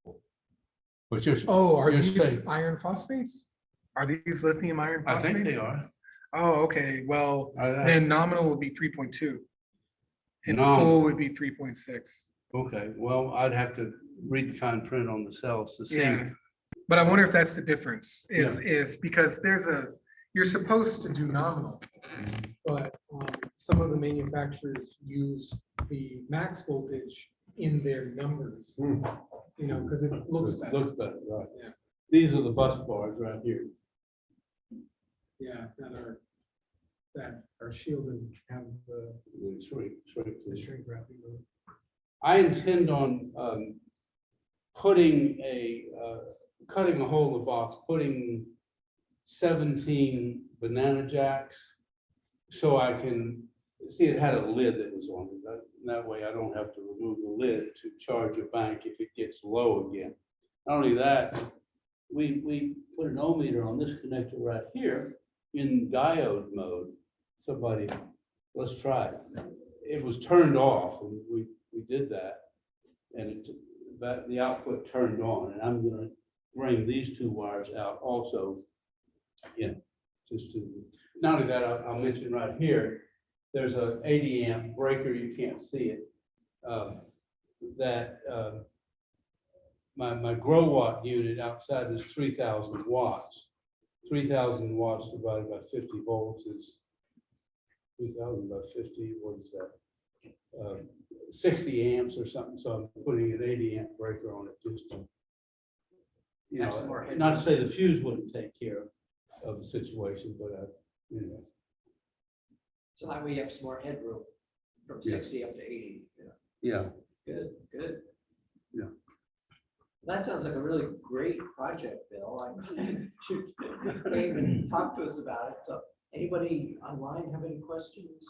But you're, Are you're these saying, iron phosphates? Are these lithium iron I phosphates? think they are. Oh, okay. Well, I- then nominal would be 3.2. And Nominal. full would be 3.6. Okay, well, I'd have to read the fine print on the cells to see. Yeah. But I wonder if that's the difference is because you're supposed to do nominal, but some of the manufacturers use the max voltage in their numbers, you know, because it looks better. Looks better, right. Yeah. These are the bus bars right here. Yeah, that are shielded, have the shrink wrapping. I intend on putting cutting a hole in the box, putting 17 banana jacks so I can see it had a lid that was on it. That way I don't have to remove the lid to charge a bank if it gets low again. Not only that, we put an ohmmeter on this connector right here in diode mode. Somebody, let's try it. It was turned off and we did that. And the output turned on, and I'm gonna bring these two wires out also. Yeah, just to, not only that, I'll mention right here, there's a 80 amp breaker, you can't see it. My grow watt unit outside is 3,000 watts. 3,000 watts divided by 50 volts is 3,000 by 50, what is that? 60 amps or something, so I'm putting an 80 amp breaker on it just to, you know, not to say the fuse wouldn't take care of the situation, but you know. So that way you have some more headroom from Yeah. 60 up to 80. Yeah. Good, good. Yeah. That sounds like a really great project, Bill. I should came and talk to us about it. So anybody online have any questions?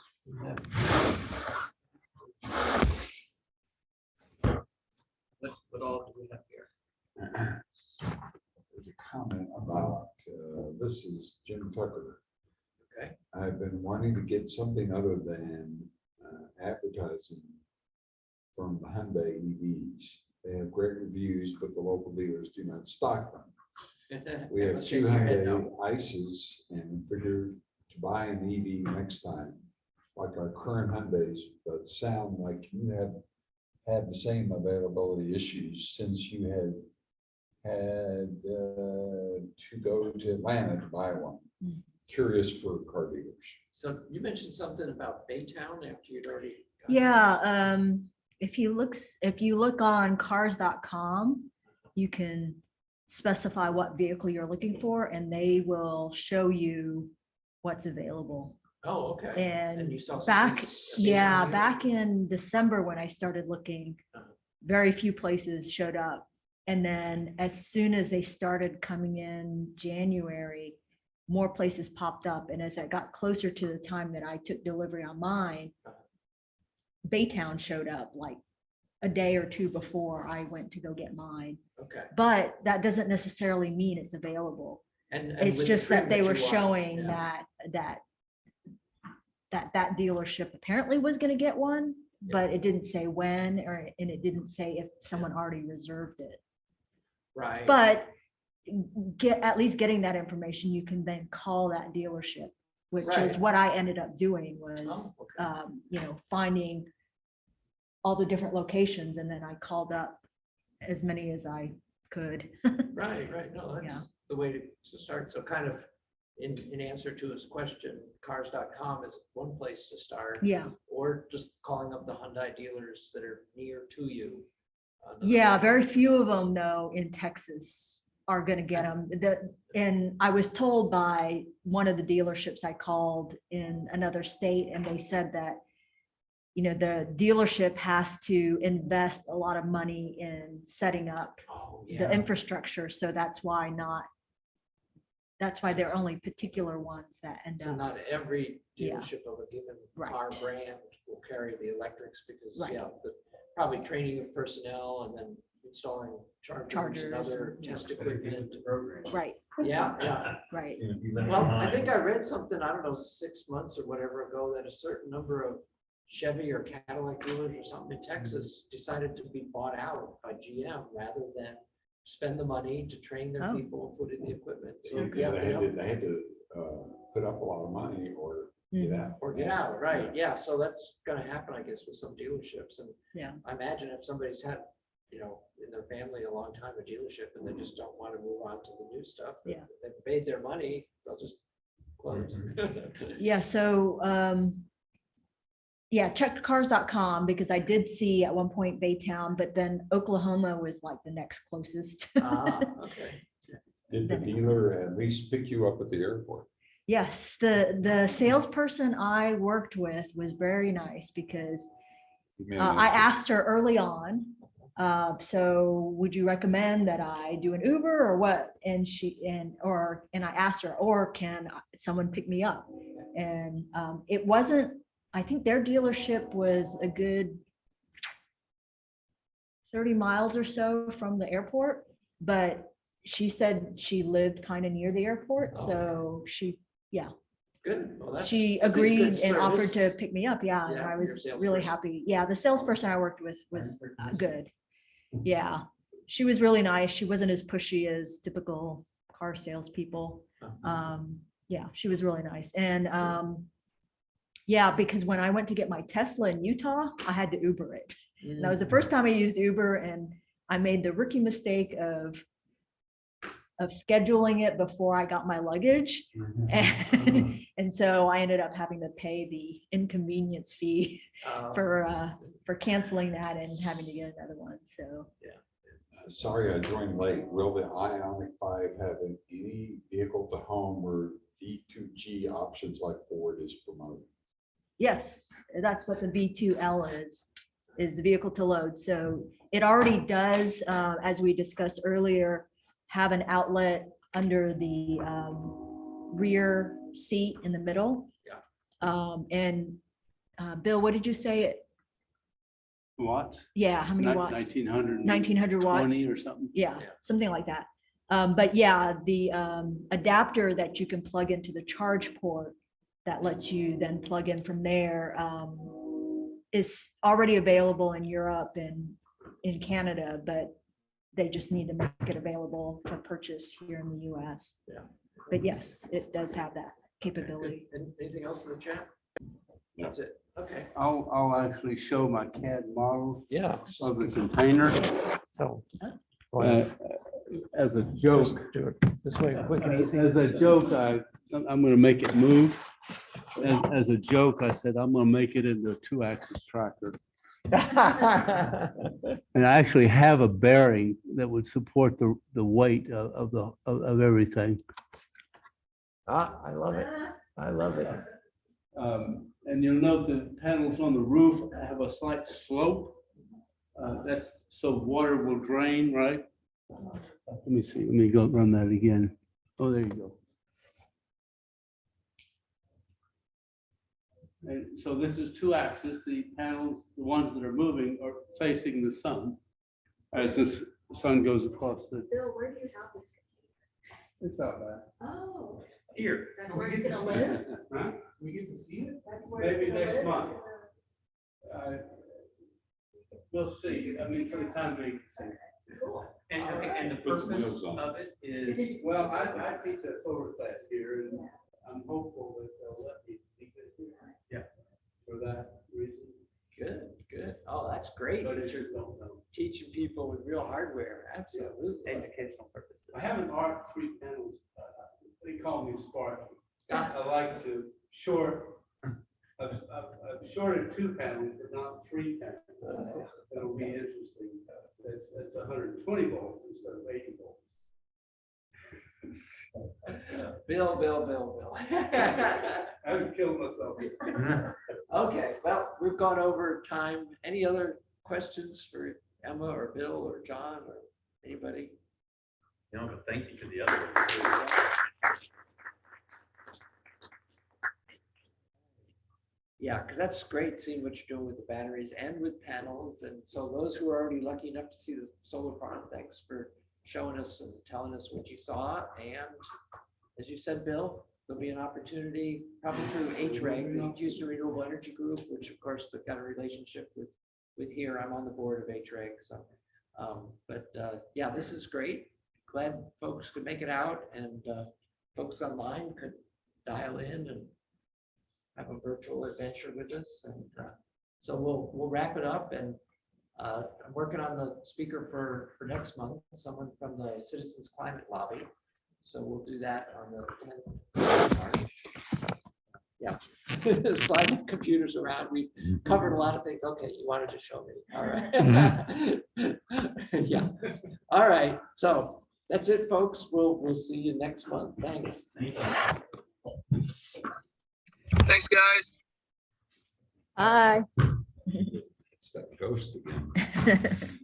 What all do we have here? There's a comment about, this is Jim Tucker. Okay. I've been wanting to get something other than advertising from the Hyundai EVs. They have great reviews, but the local dealers do not stock them. We have two Hyundai Ices and figured to buy an EV next time, like our current Hyundais, but sound like you have had the same availability issues since you had to go to Atlanta to buy one. Curious for car dealers. So you mentioned something about Baytown after you'd already. Yeah, if you look on cars.com, you can specify what vehicle you're looking for and they will show you what's available. Oh, okay. And you saw back, something yeah, amazing? back in December when I started looking, very few places showed up. And then as soon as they started coming in January, more places popped up. And as I got closer to the time that I took delivery on mine, Baytown showed up like a day or two before I went to go get mine. Okay. But that doesn't necessarily mean it's available. And It's with the just that trim they you were want, showing yeah. that dealership apparently was going to get one, but it didn't say when, and it didn't say if someone already reserved it. Right. But at least getting that information, you can then call that dealership, which is Right. what I ended up doing was, Oh, okay. finding all the different locations, and then I called up as many as I could. Right. No, that's Yeah. the way to start. So kind of in answer to his question, cars.com is one place to start. Yeah. Or just calling up the Hyundai dealers that are near to you. Yeah, very few of them though in Texas are gonna get them. And I was told by one of the dealerships I called in another state, and they said that, you know, the dealership has to invest a lot of money in setting up the infrastructure. So that's why there are only particular ones that end So up. not every Yeah. dealership of a given Right. car brand will carry the electrics because, Right. yeah, probably training of personnel and then installing chargers and other and- test equipment. Right, Yeah, yeah. right. Well, I think I read something, I don't know, 6 months or whatever ago, that a certain number of Chevy or Cadillac dealers or something in Texas decided to be bought out by GM rather than spend the money to train their Oh. people and put in the equipment. So, Yeah, yeah, they had to put up a lot of money or get Mhm. out. or get out, right? Yeah, so that's gonna happen, I guess, with some dealerships. And Yeah. I imagine if somebody's had, you know, in their family a long time a dealership and they just don't want to move on to the new stuff. Yeah. They've paid their money, they'll just close. Yeah, so, yeah, check cars.com because I did see at one point Baytown, but then Oklahoma was like the next closest. Ah, okay. Did the dealer at least pick you up at the airport? Yes, the salesperson I worked with was very nice because I asked her early on, so would you recommend that I do an Uber or what? And I asked her, or can someone pick me up? And it wasn't, I think their dealership was a good 30 miles or so from the airport, but she said she lived kind of near the airport. So Good. Well, that's she at least good agreed and offered service. to pick me up. Yeah, and Yeah, I from your was really salesperson. happy. Yeah, the salesperson I worked with was good. Yeah, she was really nice. She wasn't as pushy as typical car salespeople. Yeah, she was really nice. And yeah, because when I went to get my Tesla in Utah, I had to Uber it. And that was the first time I used Uber, and I made the rookie mistake of scheduling it before I got my luggage. And so I ended up having to pay the inconvenience fee for canceling that and having to get another one. So Sorry, I joined late. Will the Ioniq 5 have any vehicle to home or V2G options like Ford is promoting? yes, that's what the V2L is the vehicle to load. So it already does, as we discussed earlier, have an outlet under the rear seat in the middle. And Bill, what did you say? Watts? Yeah, how many watts? 1900. 1900 watts. 20 or something. Yeah, something like that. But yeah, the adapter that you can plug into the charge port that lets you then plug in from there is already available in Europe and in Canada, but they just need to make it available for purchase here in the US. Yeah. But yes, it does have that capability. And anything else in the chat? That's it. Okay. I'll actually show my CAD model Yeah. of the container. So. As a joke. Do it this way, quick and easy. As a joke, I'm gonna make it move. As a joke, I said, I'm gonna make it into a 2-axis tractor. And I actually have a bearing that would support the weight of everything. I love it. I love it. And you'll note the panels on the roof have a slight slope. That's so water will drain, right? Let me see, let me go run that again. Oh, there you go. And so this is 2-axis. The panels, the ones that are moving, are facing the sun as the sun goes across the. Bill, where do you have this? It's out there. Oh. Here. That's where it's gonna live? Huh? We get to see it? That's where it's Maybe gonna next live? month. We'll see. I mean, for the time being. Cool. And the Put some purpose wheels on. of it is, Well, I teach a solar class here, and I'm hopeful that they'll let me teach it here. Yeah. For that reason. Good, good. Oh, that's great. But that it's you're just don't know. teaching people with real hardware. Absolutely. educational purposes. I haven't arced 3 panels. they call me Sparky. I like to I've shorted 2 panels, but not 3 panels. That'll be interesting. That's 120 volts instead of 80 volts. Bill. I would kill myself. Okay, well, we've gone over time. Any other questions for Emma or Bill or John or anybody? No, but thank you for the other ones. Yeah, because that's great seeing what you're doing with the batteries and with panels. And so those who are already lucky enough to see the solar farm, thanks for showing us and telling us what you saw. And as you said, Bill, there'll be an opportunity probably through HREG, the Houston Renewable Energy Group, which of course they've got a relationship with HEAA. I'm on the board of HREG. So, yeah, this is great. Glad folks could make it out, and folks online could dial in and have a virtual adventure with us. And so we'll wrap it up. And I'm working on the speaker for next month, someone from the Citizens Climate Lobby. So we'll do that on the 10th of March. Yeah, slide computers around. We covered a lot of things. Okay, you wanted to show me. All right. Yeah. All right. So that's it, folks. We'll see you next month. Thanks. Thanks, guys. Bye. It's that ghost again.